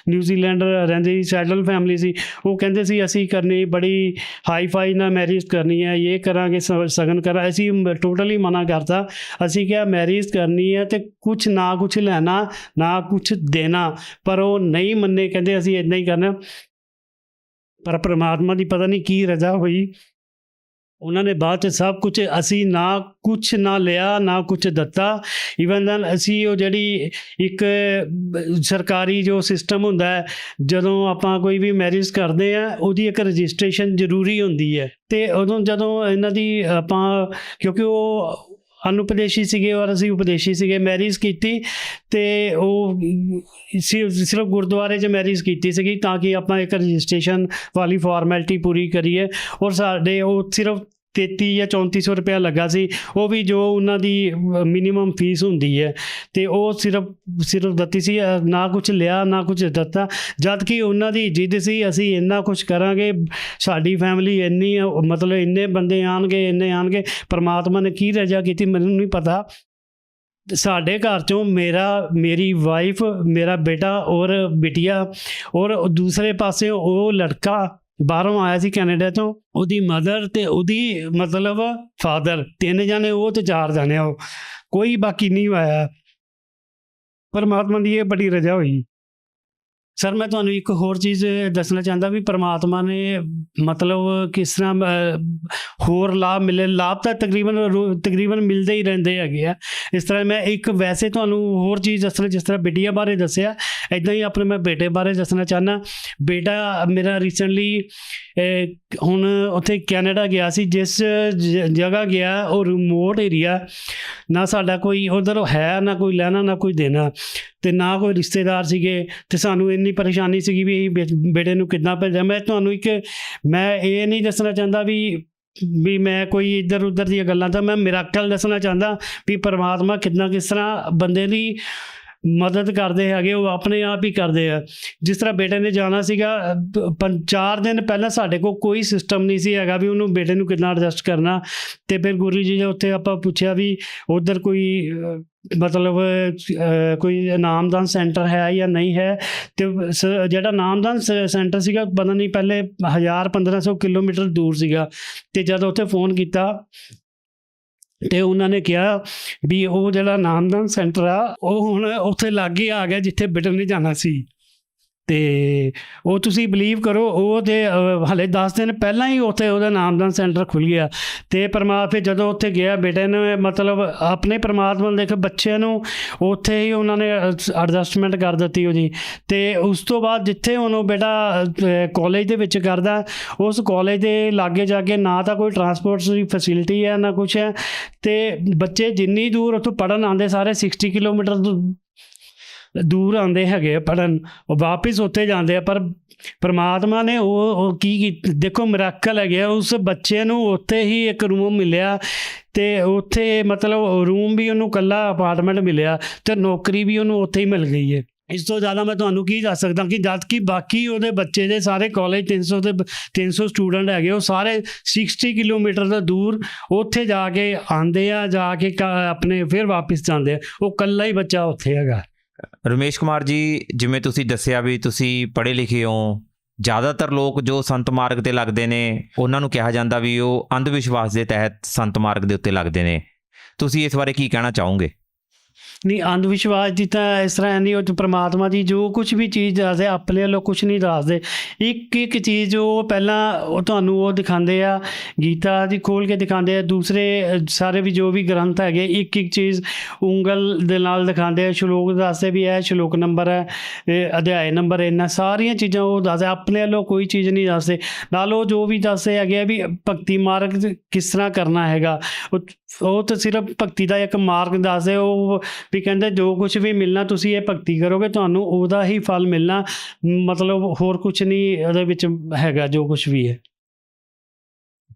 I: ਨਿਊਜ਼ੀਲੈਂਡ ਰਹਿੰਦੀ, ਸੈਟਲ ਫੈਮਲੀ ਸੀ। ਉਹ ਕਹਿੰਦੇ ਸੀ ਅਸੀਂ ਕਰਨੀ ਬੜੀ ਹਾਈ ਫਾਈ ਨਾਲ ਮੈਰਿਜ ਕਰਨੀ ਹੈ, ਇਹ ਕਰਾਂਗੇ, ਸਗਨ ਕਰਾਂ। ਅਸੀਂ ਟੋਟਲੀ ਮਨਾ ਕਰਤਾ। ਅਸੀਂ ਕਿਹਾ ਮੈਰਿਜ ਕਰਨੀ ਹੈ ਅਤੇ ਕੁਛ ਨਾ ਕੁਛ ਲੈਣਾ, ਨਾ ਕੁਛ ਦੇਣਾ, ਪਰ ਉਹ ਨਹੀਂ ਮੰਨੇ, ਕਹਿੰਦੇ ਅਸੀਂ ਇੱਦਾਂ ਹੀ ਕਰਨਾ। ਪਰ ਪਰਮਾਤਮਾ ਦੀ ਪਤਾ ਨਹੀਂ ਕੀ ਰਜ਼ਾ ਹੋਈ, ਉਹਨਾਂ ਨੇ ਬਾਅਦ 'ਚ ਸਭ ਕੁਛ, ਅਸੀਂ ਨਾ ਕੁਛ ਨਾ ਲਿਆ, ਨਾ ਕੁਛ ਦਿੱਤਾ। ਈਵਨ ਦੈਨ ਅਸੀਂ ਉਹ ਜਿਹੜੀ ਇੱਕ ਸਰਕਾਰੀ ਜੋ ਸਿਸਟਮ ਹੁੰਦਾ ਹੈ, ਜਦੋਂ ਆਪਾਂ ਕੋਈ ਵੀ ਮੈਰਿਜ ਕਰਦੇ ਹਾਂ ਉਹਦੀ ਇੱਕ ਰਜਿਸਟ੍ਰੇਸ਼ਨ ਜ਼ਰੂਰੀ ਹੁੰਦੀ ਹੈ। ਅਤੇ ਉਦੋਂ ਜਦੋਂ ਇਹਨਾਂ ਦੀ ਆਪਾਂ, ਕਿਉਂਕਿ ਉਹ ਅਨੁਪਦੇਸ਼ੀ ਸੀਗੇ ਔਰ ਅਸੀਂ ਉਪਦੇਸ਼ੀ ਸੀਗੇ, ਮੈਰਿਜ ਕੀਤੀ ਅਤੇ ਉਹ ਸਿਰਫ ਗੁਰਦੁਆਰੇ 'ਚ ਮੈਰਿਜ ਕੀਤੀ ਸੀਗੀ ਤਾਂ ਕਿ ਆਪਾਂ ਇੱਕ ਰਜਿਸਟ੍ਰੇਸ਼ਨ ਵਾਲੀ ਫਾਰਮੈਲਿਟੀ ਪੂਰੀ ਕਰੀਏ। ਔਰ ਸਾਡੇ ਉਹ ਸਿਰਫ 33 ਜਾਂ 3400 ਰੁਪਇਆ ਲੱਗਾ ਸੀ, ਉਹ ਵੀ ਜੋ ਉਹਨਾਂ ਦੀ ਮਿਨੀਮਮ ਫੀਸ ਹੁੰਦੀ ਹੈ, ਅਤੇ ਉਹ ਸਿਰਫ ਦਿੱਤੀ ਸੀ, ਨਾ ਕੁਛ ਲਿਆ, ਨਾ ਕੁਛ ਦਿੱਤਾ। ਜਦ ਕਿ ਉਹਨਾਂ ਦੀ ਜਿੱਦ ਸੀ ਅਸੀਂ ਇੰਨਾ ਕੁਛ ਕਰਾਂਗੇ, ਸਾਡੀ ਫੈਮਿਲੀ ਇੰਨੀ, ਮਤਲਬ ਇੰਨੇ ਬੰਦੇ ਆਉਣਗੇ, ਇੰਨੇ ਆਉਣਗੇ। ਪਰਮਾਤਮਾ ਨੇ ਕੀ ਰਜ਼ਾ ਕੀਤੀ ਮੈਨੂੰ ਨਹੀਂ ਪਤਾ। ਸਾਡੇ ਘਰ 'ਚੋਂ ਮੇਰੀ ਵਾਈਫ, ਮੇਰਾ ਬੇਟਾ ਔਰ ਬਿਟੀਆ, ਔਰ ਦੂਸਰੇ ਪਾਸੇ ਉਹ ਲੜਕਾ ਬਾਹਰੋਂ ਆਇਆ ਸੀ ਕੈਨੇਡਾ ਤੋਂ, ਉਹਦੀ ਮਦਰ ਅਤੇ ਉਹਦੀ ਮਤਲਬ ਫਾਦਰ, 3 ਜਾਣੇ ਉਹ ਅਤੇ 4 ਜਾਣੇ ਉਹ, ਕੋਈ ਬਾਕੀ ਨਹੀਂ ਆਇਆ। ਪਰਮਾਤਮਾ ਦੀ ਇਹ ਬੜੀ ਰਜ਼ਾ ਹੋਈ। ਸਰ ਮੈਂ ਤੁਹਾਨੂੰ ਇੱਕ ਹੋਰ ਚੀਜ਼ ਦੱਸਣਾ ਚਾਹੁੰਦਾ ਵੀ ਪਰਮਾਤਮਾ ਨੇ ਮਤਲਬ ਕਿਸ ਤਰ੍ਹਾਂ ਹੋਰ ਲਾਭ ਤਾਂ ਤਕਰੀਬਨ ਮਿਲਦੇ ਹੀ ਰਹਿੰਦੇ ਹੈਗੇ ਆ। ਇਸ ਤਰ੍ਹਾਂ ਮੈਂ ਇੱਕ ਵੈਸੇ ਤੁਹਾਨੂੰ ਹੋਰ ਚੀਜ਼ ਦੱਸਣਾ, ਜਿਸ ਤਰ੍ਹਾਂ ਬਿਟੀਆ ਬਾਰੇ ਦੱਸਿਆ, ਇੱਦਾਂ ਹੀ ਆਪਣੇ ਮੈਂ ਬੇਟੇ ਬਾਰੇ ਦੱਸਣਾ ਚਾਹੁੰਦਾ। ਬੇਟਾ ਮੇਰਾ ਰੀਸੈਂਟਲੀ ਹੁਣ ਉੱਥੇ ਕੈਨੇਡਾ ਗਿਆ ਸੀ। ਜਿਸ ਜਗ੍ਹਾ ਗਿਆ ਉਹ ਰਿਮੋਟ ਏਰੀਆ, ਨਾ ਸਾਡਾ ਕੋਈ ਉੱਧਰ ਹੈ, ਨਾ ਕੋਈ ਲੈਣਾ, ਨਾ ਕੋਈ ਦੇਣਾ, ਅਤੇ ਨਾ ਕੋਈ ਰਿਸ਼ਤੇਦਾਰ ਸੀਗੇ, ਅਤੇ ਸਾਨੂੰ ਇੰਨੀ ਪਰੇਸ਼ਾਨੀ ਸੀਗੀ ਵੀ ਬੇਟੇ ਨੂੰ ਕਿੱਦਾਂ ਭੇਜਾਂ। ਮੈਂ ਤੁਹਾਨੂੰ ਮੈਂ ਇਹ ਨਹੀਂ ਦੱਸਣਾ ਚਾਹੁੰਦਾ ਵੀ ਮੈਂ ਕੋਈ ਇੱਧਰ ਉੱਧਰ ਦੀਆਂ ਗੱਲਾਂ, ਤਾਂ ਮੈਂ ਮਿਰਾਕਲ ਦੱਸਣਾ ਚਾਹੁੰਦਾ ਵੀ ਪਰਮਾਤਮਾ ਕਿਸ ਤਰ੍ਹਾਂ ਬੰਦੇ ਦੀ ਮਦਦ ਕਰਦੇ ਹੈਗੇ, ਉਹ ਆਪਣੇ ਆਪ ਹੀ ਕਰਦੇ ਆ। ਜਿਸ ਤਰ੍ਹਾਂ ਬੇਟੇ ਨੇ ਜਾਣਾ ਸੀਗਾ, 4 ਦਿਨ ਪਹਿਲਾਂ ਸਾਡੇ ਕੋਲ ਕੋਈ ਸਿਸਟਮ ਨਹੀਂ ਸੀ ਹੈਗਾ ਵੀ ਉਹਨੂੰ ਬੇਟੇ ਨੂੰ ਕਿੱਦਾਂ ਐਡਜਸਟ ਕਰਨਾ। ਅਤੇ ਫਿਰ ਗੁਰੂ ਜੀ ਦੇ ਉੱਥੇ ਆਪਾਂ ਪੁੱਛਿਆ ਵੀ ਉੱਧਰ ਕੋਈ ਮਤਲਬ ਕੋਈ ਨਾਮਦਾਨ ਸੈਂਟਰ ਹੈ ਜਾਂ ਨਹੀਂ ਹੈ। ਅਤੇ ਜਿਹੜਾ ਨਾਮਦਾਨ ਸੈਂਟਰ ਸੀਗਾ ਪਤਾ ਨਹੀਂ ਪਹਿਲੇ 1000-1500 ਕਿਲੋਮੀਟਰ ਦੂਰ ਸੀਗਾ। ਅਤੇ ਜਦੋਂ ਉੱਥੇ ਫੋਨ ਕੀਤਾ ਅਤੇ ਉਹਨਾਂ ਨੇ ਕਿਹਾ ਵੀ ਉਹ ਜਿਹੜਾ ਨਾਮਦਾਨ ਸੈਂਟਰ ਆ ਉਹ ਹੁਣ ਉੱਥੇ ਲਾਗੇ ਆ ਗਿਆ ਜਿੱਥੇ ਬੇਟੇ ਨੇ ਜਾਣਾ ਸੀ। ਅਤੇ ਉਹ ਤੁਸੀਂ ਬਿਲੀਵ ਕਰੋ, ਉਹ ਤਾਂ ਹਾਲੇ 10 ਦਿਨ ਪਹਿਲਾਂ ਹੀ ਉੱਥੇ ਉਹਦਾ ਨਾਮਦਾਨ ਸੈਂਟਰ ਖੁੱਲ੍ਹ ਗਿਆ। ਅਤੇ ਫਿਰ ਜਦੋਂ ਉੱਥੇ ਗਿਆ ਬੇਟੇ ਨੇ ਮਤਲਬ ਆਪਣੇ ਪਰਮਾਤਮਾ ਨੂੰ ਦੇਖ, ਬੱਚਿਆਂ ਨੂੰ ਉੱਥੇ ਹੀ ਉਹਨਾਂ ਨੇ ਐਡਜਸਟਮੈਂਟ ਕਰ ਦਿੱਤੀ ਉਹਦੀ। ਅਤੇ ਉਸ ਤੋਂ ਬਾਅਦ ਜਿੱਥੇ ਹੁਣ ਉਹ ਬੇਟਾ ਕਾਲਜ ਦੇ ਵਿੱਚ ਕਰਦਾ, ਉਸ ਕਾਲਜ ਦੇ ਲਾਗੇ ਜਾ ਕੇ ਨਾ ਤਾਂ ਕੋਈ ਟਰਾਂਸਪੋਰਟ ਦੀ ਫੈਸਿਲਿਟੀ ਹੈ, ਨਾ ਕੁਛ ਹੈ। ਅਤੇ ਬੱਚੇ ਜਿੰਨੀ ਦੂਰ ਉੱਥੋਂ ਪੜ੍ਹਨ ਆਉਂਦੇ, ਸਾਰੇ 60 ਕਿਲੋਮੀਟਰ ਦੂਰ ਆਉਂਦੇ ਹੈਗੇ ਪੜ੍ਹਨ, ਉਹ ਵਾਪਿਸ ਉੱਥੇ ਜਾਂਦੇ ਆ। ਪਰ ਪਰਮਾਤਮਾ ਨੇ ਉਹ ਕੀ ਦੇਖੋ ਮਿਰਾਕਲ ਹੈਗੇ, ਉਸ ਬੱਚੇ ਨੂੰ ਉੱਥੇ ਹੀ ਇੱਕ ਰੂਮ ਮਿਲਿਆ, ਅਤੇ ਉੱਥੇ ਮਤਲਬ ਰੂਮ ਵੀ ਉਹਨੂੰ ਇਕੱਲਾ ਅਪਾਰਟਮੈਂਟ ਮਿਲਿਆ, ਅਤੇ ਨੌਕਰੀ ਵੀ ਉਹਨੂੰ ਉੱਥੇ ਹੀ ਮਿਲ ਗਈ ਹੈ। ਇਸ ਤੋਂ ਜ਼ਿਆਦਾ ਮੈਂ ਤੁਹਾਨੂੰ ਕੀ ਦੱਸ ਸਕਦਾ ਕਿ ਜਦ ਕਿ ਬਾਕੀ ਉਹਦੇ ਬੱਚੇ ਦੇ ਸਾਰੇ ਕਾਲਜ 300 ਸਟੂਡੈਂਟ ਹੈਗੇ, ਉਹ ਸਾਰੇ 60 ਕਿਲੋਮੀਟਰ ਦਾ ਦੂਰ ਉੱਥੇ ਜਾ ਕੇ ਆਉਂਦੇ ਆ, ਜਾ ਕੇ ਆਪਣੇ ਫਿਰ ਵਾਪਿਸ ਜਾਂਦੇ ਆ। ਉਹ ਇਕੱਲਾ ਹੀ ਬੱਚਾ ਉੱਥੇ ਹੈਗਾ।
H: ਰਮੇਸ਼ ਕੁਮਾਰ ਜੀ, ਜਿਵੇਂ ਤੁਸੀਂ ਦੱਸਿਆ ਵੀ ਤੁਸੀਂ ਪੜ੍ਹੇ ਲਿਖੇ ਹੋ, ਜ਼ਿਆਦਾਤਰ ਲੋਕ ਜੋ ਸੰਤ ਮਾਰਗ ਤੇ ਲੱਗਦੇ ਨੇ ਉਹਨਾਂ ਨੂੰ ਕਿਹਾ ਜਾਂਦਾ ਵੀ ਉਹ ਅੰਧ ਵਿਸ਼ਵਾਸ ਦੇ ਤਹਿਤ ਸੰਤ ਮਾਰਗ ਦੇ ਉੱਤੇ ਲੱਗਦੇ ਨੇ। ਤੁਸੀਂ ਇਸ ਬਾਰੇ ਕੀ ਕਹਿਣਾ ਚਾਹੋਗੇ?
I: ਨਹੀਂ, ਅੰਧ ਵਿਸ਼ਵਾਸ ਦੀ ਤਾਂ ਇਸ ਤਰ੍ਹਾਂ ਨਹੀਂ, ਉਹ 'ਚ ਪ੍ਰਮਾਤਮਾ ਦੀ ਜੋ ਕੁਝ ਵੀ ਚੀਜ਼ ਦੱਸਦੇ ਆਪਣੇ ਵੱਲੋਂ ਕੁਝ ਨਹੀਂ ਦੱਸਦੇ। ਇੱਕ ਇੱਕ ਚੀਜ਼ ਉਹ ਪਹਿਲਾਂ ਉਹ ਤੁਹਾਨੂੰ ਉਹ ਦਿਖਾਉਂਦੇ ਆ, ਗੀਤਾ ਦੀ ਖੋਲ੍ਹ ਕੇ ਦਿਖਾਉਂਦੇ ਆ, ਦੂਸਰੇ ਸਾਰੇ ਵੀ ਜੋ ਵੀ ਗ੍ਰੰਥ ਹੈਗੇ ਇੱਕ ਇੱਕ ਚੀਜ਼ ਉਂਗਲ ਦੇ ਨਾਲ ਦਿਖਾਉਂਦੇ ਆ, ਸ਼ਲੋਕ ਦੱਸਦੇ ਵੀ ਇਹ ਸ਼ਲੋਕ ਨੰਬਰ ਹੈ, ਇਹ ਅਧਿਆਇ ਨੰਬਰ ਇੰਨਾ, ਸਾਰੀਆਂ ਚੀਜ਼ਾਂ ਉਹ ਦੱਸਦੇ, ਆਪਣੇ ਵੱਲੋਂ ਕੋਈ ਚੀਜ਼ ਨਹੀਂ ਦੱਸਦੇ। ਨਾਲ ਉਹ ਜੋ ਵੀ ਦੱਸਦੇ ਹੈਗੇ ਆ ਵੀ ਭਗਤੀ ਮਾਰਗ ਕਿਸ ਤਰ੍ਹਾਂ ਕਰਨਾ ਹੈਗਾ, ਉਹ ਤਾਂ ਸਿਰਫ ਭਗਤੀ ਦਾ ਇੱਕ ਮਾਰਗ ਦੱਸਦੇ। ਉਹ ਵੀ ਕਹਿੰਦੇ ਜੋ ਕੁਝ ਵੀ ਮਿਲਣਾ ਤੁਸੀਂ ਇਹ ਭਗਤੀ ਕਰੋਗੇ ਤੁਹਾਨੂੰ ਉਹਦਾ ਹੀ ਫਲ ਮਿਲਣਾ, ਮਤਲਬ ਹੋਰ ਕੁਝ ਨਹੀਂ ਉਹਦੇ ਵਿੱਚ ਹੈਗਾ ਜੋ ਕੁਝ ਵੀ ਹੈ।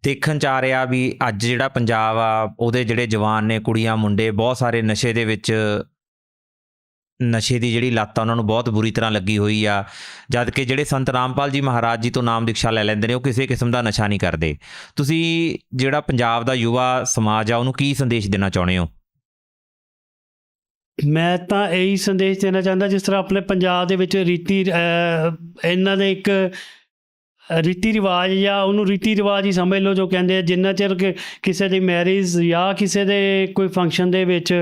H: ਦੇਖਣ 'ਚ ਆ ਰਿਹਾ ਵੀ ਅੱਜ ਜਿਹੜਾ ਪੰਜਾਬ ਆ ਉਹਦੇ ਜਿਹੜੇ ਜਵਾਨ ਨੇ, ਕੁੜੀਆਂ ਮੁੰਡੇ ਬਹੁਤ ਸਾਰੇ ਨਸ਼ੇ ਦੇ ਵਿੱਚ, ਨਸ਼ੇ ਦੀ ਜਿਹੜੀ ਲੱਤ ਆ ਉਹਨਾਂ ਨੂੰ ਬਹੁਤ ਬੁਰੀ ਤਰ੍ਹਾਂ ਲੱਗੀ ਹੋਈ ਆ, ਜਦ ਕਿ ਜਿਹੜੇ ਸੰਤ ਰਾਮਪਾਲ ਜੀ ਮਹਾਰਾਜ ਜੀ ਤੋਂ ਨਾਮ ਦੀਕਸ਼ਾ ਲੈ ਲੈਂਦੇ ਨੇ ਉਹ ਕਿਸੇ ਕਿਸਮ ਦਾ ਨਸ਼ਾ ਨਹੀਂ ਕਰਦੇ। ਤੁਸੀਂ ਜਿਹੜਾ ਪੰਜਾਬ ਦਾ ਯੁਵਾ ਸਮਾਜ ਆ ਉਹਨੂੰ ਕੀ ਸੰਦੇਸ਼ ਦੇਣਾ ਚਾਹੁੰਦੇ ਹੋ?
I: ਮੈਂ ਤਾਂ ਇਹੀ ਸੰਦੇਸ਼ ਦੇਣਾ ਚਾਹੁੰਦਾ, ਜਿਸ ਤਰ੍ਹਾਂ ਆਪਣੇ ਪੰਜਾਬ ਦੇ ਵਿੱਚ ਇਹਨਾਂ ਦੇ ਇੱਕ ਰੀਤੀ ਰਿਵਾਜ ਜਾਂ ਉਹਨੂੰ ਰੀਤੀ ਰਿਵਾਜ ਹੀ ਸਮਝ ਲਓ, ਜੋ ਕਹਿੰਦੇ ਆ ਜਿੰਨਾ ਚਿਰ ਕਿਸੇ ਦੀ ਮੈਰਿਜ ਜਾਂ ਕਿਸੇ ਦੇ ਕੋਈ ਫੰਕਸ਼ਨ ਦੇ ਵਿੱਚ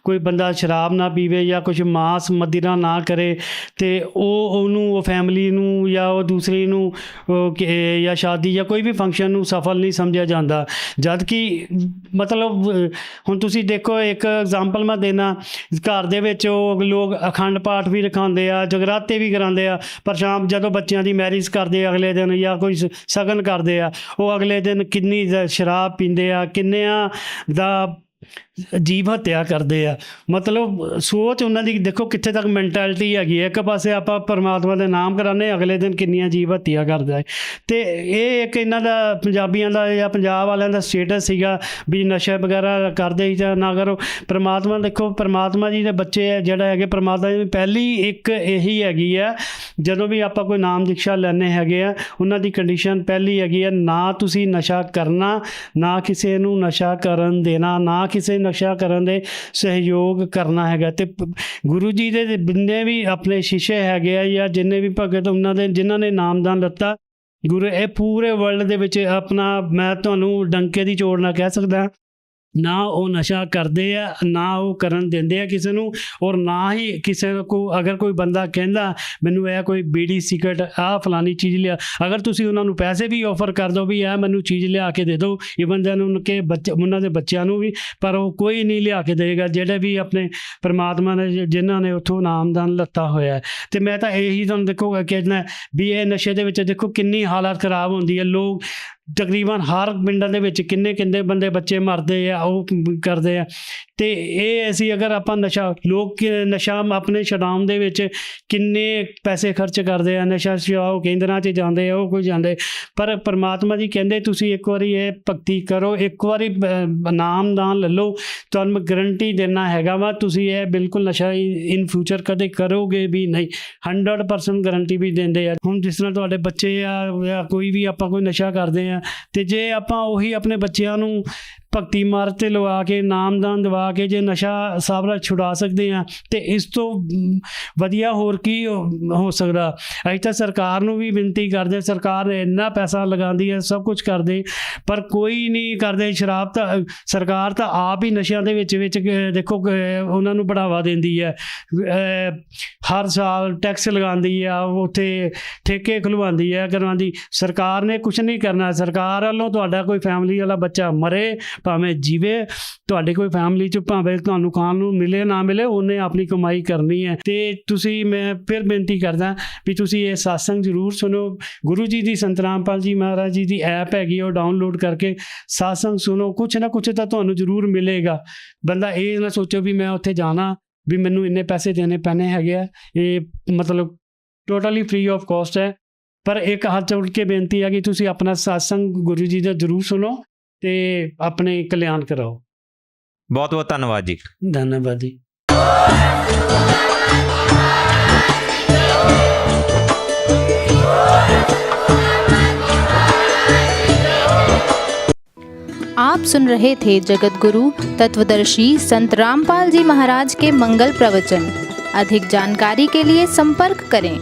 I: ਕੋਈ ਬੰਦਾ ਸ਼ਰਾਬ ਨਾ ਪੀਵੇ ਜਾਂ ਕੁਝ ਮਾਸ ਮदिरा ਨਾ ਕਰੇ ਤੇ ਉਹਨੂੰ ਉਹ ਫੈਮਿਲੀ ਨੂੰ ਜਾਂ ਉਹ ਦੂਸਰੀ ਨੂੰ ਜਾਂ ਸ਼ਾਦੀ ਜਾਂ ਕੋਈ ਵੀ ਫੰਕਸ਼ਨ ਨੂੰ ਸਫਲ ਨਹੀਂ ਸਮਝਿਆ ਜਾਂਦਾ। ਜਦ ਕਿ ਮਤਲਬ ਹੁਣ ਤੁਸੀਂ ਦੇਖੋ, ਇੱਕ ਐਗਜ਼ਾਮਪਲ ਮੈਂ ਦੇਣਾ, ਘਰ ਦੇ ਵਿੱਚ ਉਹ ਲੋਕ ਅਖੰਡ ਪਾਠ ਵੀ ਰਖਾਉਂਦੇ ਆ, ਜਗਰਾਤੇ ਵੀ ਕਰਾਉਂਦੇ ਆ, ਪਰ ਸ਼ਾਮ ਜਦੋਂ ਬੱਚਿਆਂ ਦੀ ਮੈਰਿਜ ਕਰਦੇ ਅਗਲੇ ਦਿਨ ਜਾਂ ਕੋਈ ਸ਼ਗਨ ਕਰਦੇ ਆ, ਉਹ ਅਗਲੇ ਦਿਨ ਕਿੰਨੀ ਸ਼ਰਾਬ ਪੀਂਦੇ ਆ, ਕਿੰਨਿਆਂ ਦਾ ਜੀਵ ਹੱਤਿਆ ਕਰਦੇ ਆ। ਮਤਲਬ ਸੋਚ ਉਹਨਾਂ ਦੀ ਦੇਖੋ ਕਿੱਥੇ ਤੱਕ ਮੈਂਟੈਲਿਟੀ ਹੈਗੀ ਹੈ। ਇੱਕ ਪਾਸੇ ਆਪਾਂ ਪਰਮਾਤਮਾ ਦੇ ਨਾਮ ਕਰਾਉਂਦੇ, ਅਗਲੇ ਦਿਨ ਕਿੰਨੀਆਂ ਜੀਵ ਹੱਤਿਆ ਕਰਦਾ ਹੈ। ਅਤੇ ਇਹ ਇੱਕ ਇਹਨਾਂ ਦਾ ਪੰਜਾਬੀਆਂ ਦਾ ਜਾਂ ਪੰਜਾਬ ਵਾਲਿਆਂ ਦਾ ਸਟੇਟਸ ਸੀਗਾ ਵੀ ਨਸ਼ਾ ਵਗੈਰਾ ਕਰਦੇ ਹੀ ਜਾਂ ਨਾ ਕਰੋ। ਪਰਮਾਤਮਾ ਦੇਖੋ, ਪਰਮਾਤਮਾ ਜੀ ਦੇ ਬੱਚੇ ਜਿਹੜਾ ਹੈਗੇ, ਪਰਮਾਤਮਾ ਦੀ ਪਹਿਲੀ ਇੱਕ ਇਹੀ ਹੈਗੀ ਆ, ਜਦੋਂ ਵੀ ਆਪਾਂ ਕੋਈ ਨਾਮ ਦੀਕਸ਼ਾ ਲੈਣੇ ਹੈਗੇ ਆ, ਉਹਨਾਂ ਦੀ ਕੰਡੀਸ਼ਨ ਪਹਿਲੀ ਹੈਗੀ ਆ, ਨਾ ਤੁਸੀਂ ਨਸ਼ਾ ਕਰਨਾ, ਨਾ ਕਿਸੇ ਨੂੰ ਨਸ਼ਾ ਕਰਨ ਦੇਣਾ, ਨਾ ਕਿਸੇ ਨਸ਼ਾ ਕਰਨ ਦੇ ਸਹਿਯੋਗ ਕਰਨਾ ਹੈਗਾ। ਤੇ ਗੁਰੂ ਜੀ ਦੇ ਜਿੰਨੇ ਵੀ ਆਪਣੇ ਸ਼ਿਸ਼ੇ ਹੈਗੇ ਆ ਜਾਂ ਜਿੰਨੇ ਵੀ ਭਗਤ ਉਹਨਾਂ ਦੇ ਜਿਨ੍ਹਾਂ ਨੇ ਨਾਮਦਾਨ ਲੱਤਾ, ਗੁਰੂ ਇਹ ਪੂਰੇ ਵਰਲਡ ਦੇ ਵਿੱਚ ਆਪਣਾ, ਮੈਂ ਤੁਹਾਨੂੰ ਡੰਕੇ ਦੀ ਚੋੜ ਨਾਲ ਕਹਿ ਸਕਦਾ, ਨਾ ਉਹ ਨਸ਼ਾ ਕਰਦੇ ਆ, ਨਾ ਉਹ ਕਰਨ ਦਿੰਦੇ ਆ ਕਿਸੇ ਨੂੰ, ਔਰ ਨਾ ਹੀ ਕਿਸੇ ਕੋ ਅਗਰ ਕੋਈ ਬੰਦਾ ਕਹਿੰਦਾ ਮੈਨੂੰ ਇਹ ਕੋਈ ਬੀੜੀ ਸਿਗਰਟ ਆਹ ਫਲਾਨੀ ਚੀਜ਼ ਲਿਆ, ਅਗਰ ਤੁਸੀਂ ਉਹਨਾਂ ਨੂੰ ਪੈਸੇ ਵੀ ਆਫਰ ਕਰ ਦਿਓ ਵੀ ਇਹ ਮੈਨੂੰ ਚੀਜ਼ ਲਿਆ ਕੇ ਦੇ ਦਿਓ, ਈਵਨ ਦੈਨ ਉਹਨਾਂ ਬੱਚੇ, ਉਹਨਾਂ ਦੇ ਬੱਚਿਆਂ ਨੂੰ ਵੀ, ਪਰ ਉਹ ਕੋਈ ਨਹੀਂ ਲਿਆ ਕੇ ਦੇਗਾ ਜਿਹੜੇ ਵੀ ਆਪਣੇ ਪਰਮਾਤਮਾ ਨੇ ਜਿਨ੍ਹਾਂ ਨੇ ਉੱਥੋਂ ਨਾਮਦਾਨ ਲੱਤਾ ਹੋਇਆ। ਅਤੇ ਮੈਂ ਤਾਂ ਇਹੀ ਤੁਹਾਨੂੰ ਦੇਖੋਗਾ ਕਿ ਵੀ ਇਹ ਨਸ਼ੇ ਦੇ ਵਿੱਚ ਦੇਖੋ ਕਿੰਨੀ ਹਾਲਤ ਖਰਾਬ ਹੁੰਦੀ ਹੈ। ਲੋਕ ਤਕਰੀਬਨ ਹਰ ਪਿੰਡਾਂ ਦੇ ਵਿੱਚ ਕਿੰਨੇ ਬੰਦੇ ਬੱਚੇ ਮਰਦੇ ਆ, ਉਹ ਕਰਦੇ ਆ। ਅਤੇ ਇਹ ਅਸੀਂ ਅਗਰ ਆਪਾਂ ਲੋਕ ਨਸ਼ਾ ਆਪਣੇ ਛਡਾਉਣ ਦੇ ਵਿੱਚ ਕਿੰਨੇ ਪੈਸੇ ਖਰਚ ਕਰਦੇ ਆ, ਨਸ਼ਾ ਛਡਾਓ ਕੇਂਦਰਾਂ 'ਚ ਜਾਂਦੇ ਆ, ਉਹ ਕੋਈ ਜਾਂਦੇ, ਪਰ ਪਰਮਾਤਮਾ ਜੀ ਕਹਿੰਦੇ ਤੁਸੀਂ ਇੱਕ ਵਾਰੀ ਇਹ ਭਗਤੀ ਕਰੋ, ਇੱਕ ਵਾਰੀ ਨਾਮਦਾਨ ਲੈ ਲਓ, ਤੁਹਾਨੂੰ ਮੈਂ ਗਰੰਟੀ ਦੇਣਾ ਹੈਗਾ ਵਾ ਤੁਸੀਂ ਇਹ ਬਿਲਕੁਲ ਨਸ਼ਾ ਇਨ ਫਿਊਚਰ ਕਦੇ ਕਰੋਗੇ ਵੀ ਨਹੀਂ, 100% ਗਰੰਟੀ ਵੀ ਦਿੰਦੇ ਆ। ਹੁਣ ਜਿਸ ਤਰ੍ਹਾਂ ਤੁਹਾਡੇ ਬੱਚੇ ਆ ਜਾਂ ਕੋਈ ਵੀ ਆਪਾਂ ਕੋਈ ਨਸ਼ਾ ਕਰਦੇ ਆ, ਅਤੇ ਜੇ ਆਪਾਂ ਉਹੀ ਆਪਣੇ ਬੱਚਿਆਂ ਨੂੰ ਭਗਤੀ ਮਾਰਗ 'ਤੇ ਲਵਾ ਕੇ ਨਾਮਦਾਨ ਦਵਾ ਕੇ ਜੇ ਨਸ਼ਾ ਸਾਬਰਾ ਛੁਡਾ ਸਕਦੇ ਹਾਂ, ਅਤੇ ਇਸ ਤੋਂ ਵਧੀਆ ਹੋਰ ਕੀ ਹੋ ਸਕਦਾ। ਅਸੀਂ ਤਾਂ ਸਰਕਾਰ ਨੂੰ ਵੀ ਬੇਨਤੀ ਕਰਦੇ, ਸਰਕਾਰ ਇੰਨਾ ਪੈਸਾ ਲਗਾਉਂਦੀ ਹੈ, ਸਭ ਕੁਝ ਕਰਦੇ, ਪਰ ਕੋਈ ਨਹੀਂ ਕਰਦੇ। ਸ਼ਰਾਬ ਤਾਂ ਸਰਕਾਰ ਤਾਂ ਆਪ ਹੀ ਨਸ਼ਿਆਂ ਦੇ ਵਿੱਚ ਦੇਖੋ ਉਹਨਾਂ ਨੂੰ ਬੜਾਵਾ ਦਿੰਦੀ ਹੈ, ਹਰ ਸਾਲ ਟੈਕਸ ਲਗਾਉਂਦੀ ਆ, ਉੱਥੇ ਠੇਕੇ ਖੁਲਵਾਉਂਦੀ ਹੈ, ਕਰਵਾਉਂਦੀ। ਸਰਕਾਰ ਨੇ ਕੁਛ ਨਹੀਂ ਕਰਨਾ। ਸਰਕਾਰ ਵੱਲੋਂ ਤੁਹਾਡਾ ਕੋਈ ਫੈਮਿਲੀ ਵਾਲਾ ਬੱਚਾ ਮਰੇ ਭਾਵੇਂ ਜੀਵੇ, ਤੁਹਾਡੇ ਕੋਈ ਫੈਮਿਲੀ 'ਚ ਭਾਵੇਂ ਤੁਹਾਨੂੰ ਖਾਣ ਨੂੰ ਮਿਲੇ ਨਾ ਮਿਲੇ, ਉਹਨੇ ਆਪਣੀ ਕਮਾਈ ਕਰਨੀ ਹੈ। ਅਤੇ ਤੁਸੀਂ, ਮੈਂ ਫਿਰ ਬੇਨਤੀ ਕਰਦਾ ਵੀ ਤੁਸੀਂ ਇਹ ਸਤਸੰਗ ਜ਼ਰੂਰ ਸੁਣੋ। ਗੁਰੂ ਜੀ ਦੀ ਸੰਤ ਰਾਮਪਾਲ ਜੀ ਮਹਾਰਾਜ ਜੀ ਦੀ ਐਪ ਹੈਗੀ, ਉਹ ਡਾਊਨਲੋਡ ਕਰਕੇ ਸਤਸੰਗ ਸੁਣੋ, ਕੁਛ ਨਾ ਕੁਛ ਤਾਂ ਤੁਹਾਨੂੰ ਜ਼ਰੂਰ ਮਿਲੇਗਾ। ਬੰਦਾ ਇਹ ਨਾ ਸੋਚੋ ਵੀ ਮੈਂ ਉੱਥੇ ਜਾਣਾ ਵੀ ਮੈਨੂੰ ਇੰਨੇ ਪੈਸੇ ਦੇਣੇ ਪੈਣੇ ਹੈਗੇ ਆ, ਇਹ ਮਤਲਬ ਟੋਟਲੀ ਫ੍ਰੀ ਆਫ ਕਾਸਟ ਹੈ। ਪਰ ਇੱਕ ਹੱਥ ਜੋੜ ਕੇ ਬੇਨਤੀ ਹੈ ਕਿ ਤੁਸੀਂ ਆਪਣਾ ਸਤਸੰਗ ਗੁਰੂ ਜੀ ਦਾ ਜ਼ਰੂਰ ਸੁਣੋ ਤੇ ਆਪਣੇ ਕਲਿਆਣ ਕਰਾਓ।
H: ਬਹੁਤ ਬਹੁਤ ਧੰਨਵਾਦ ਜੀ।
I: ਧੰਨਵਾਦ ਜੀ।
J: आप सुन रहे थे जगत गुरु तत्वदर्शी संत रामपाल जी महाराज के मंगल प्रवचन। अधिक जानकारी के लिए संपर्क करें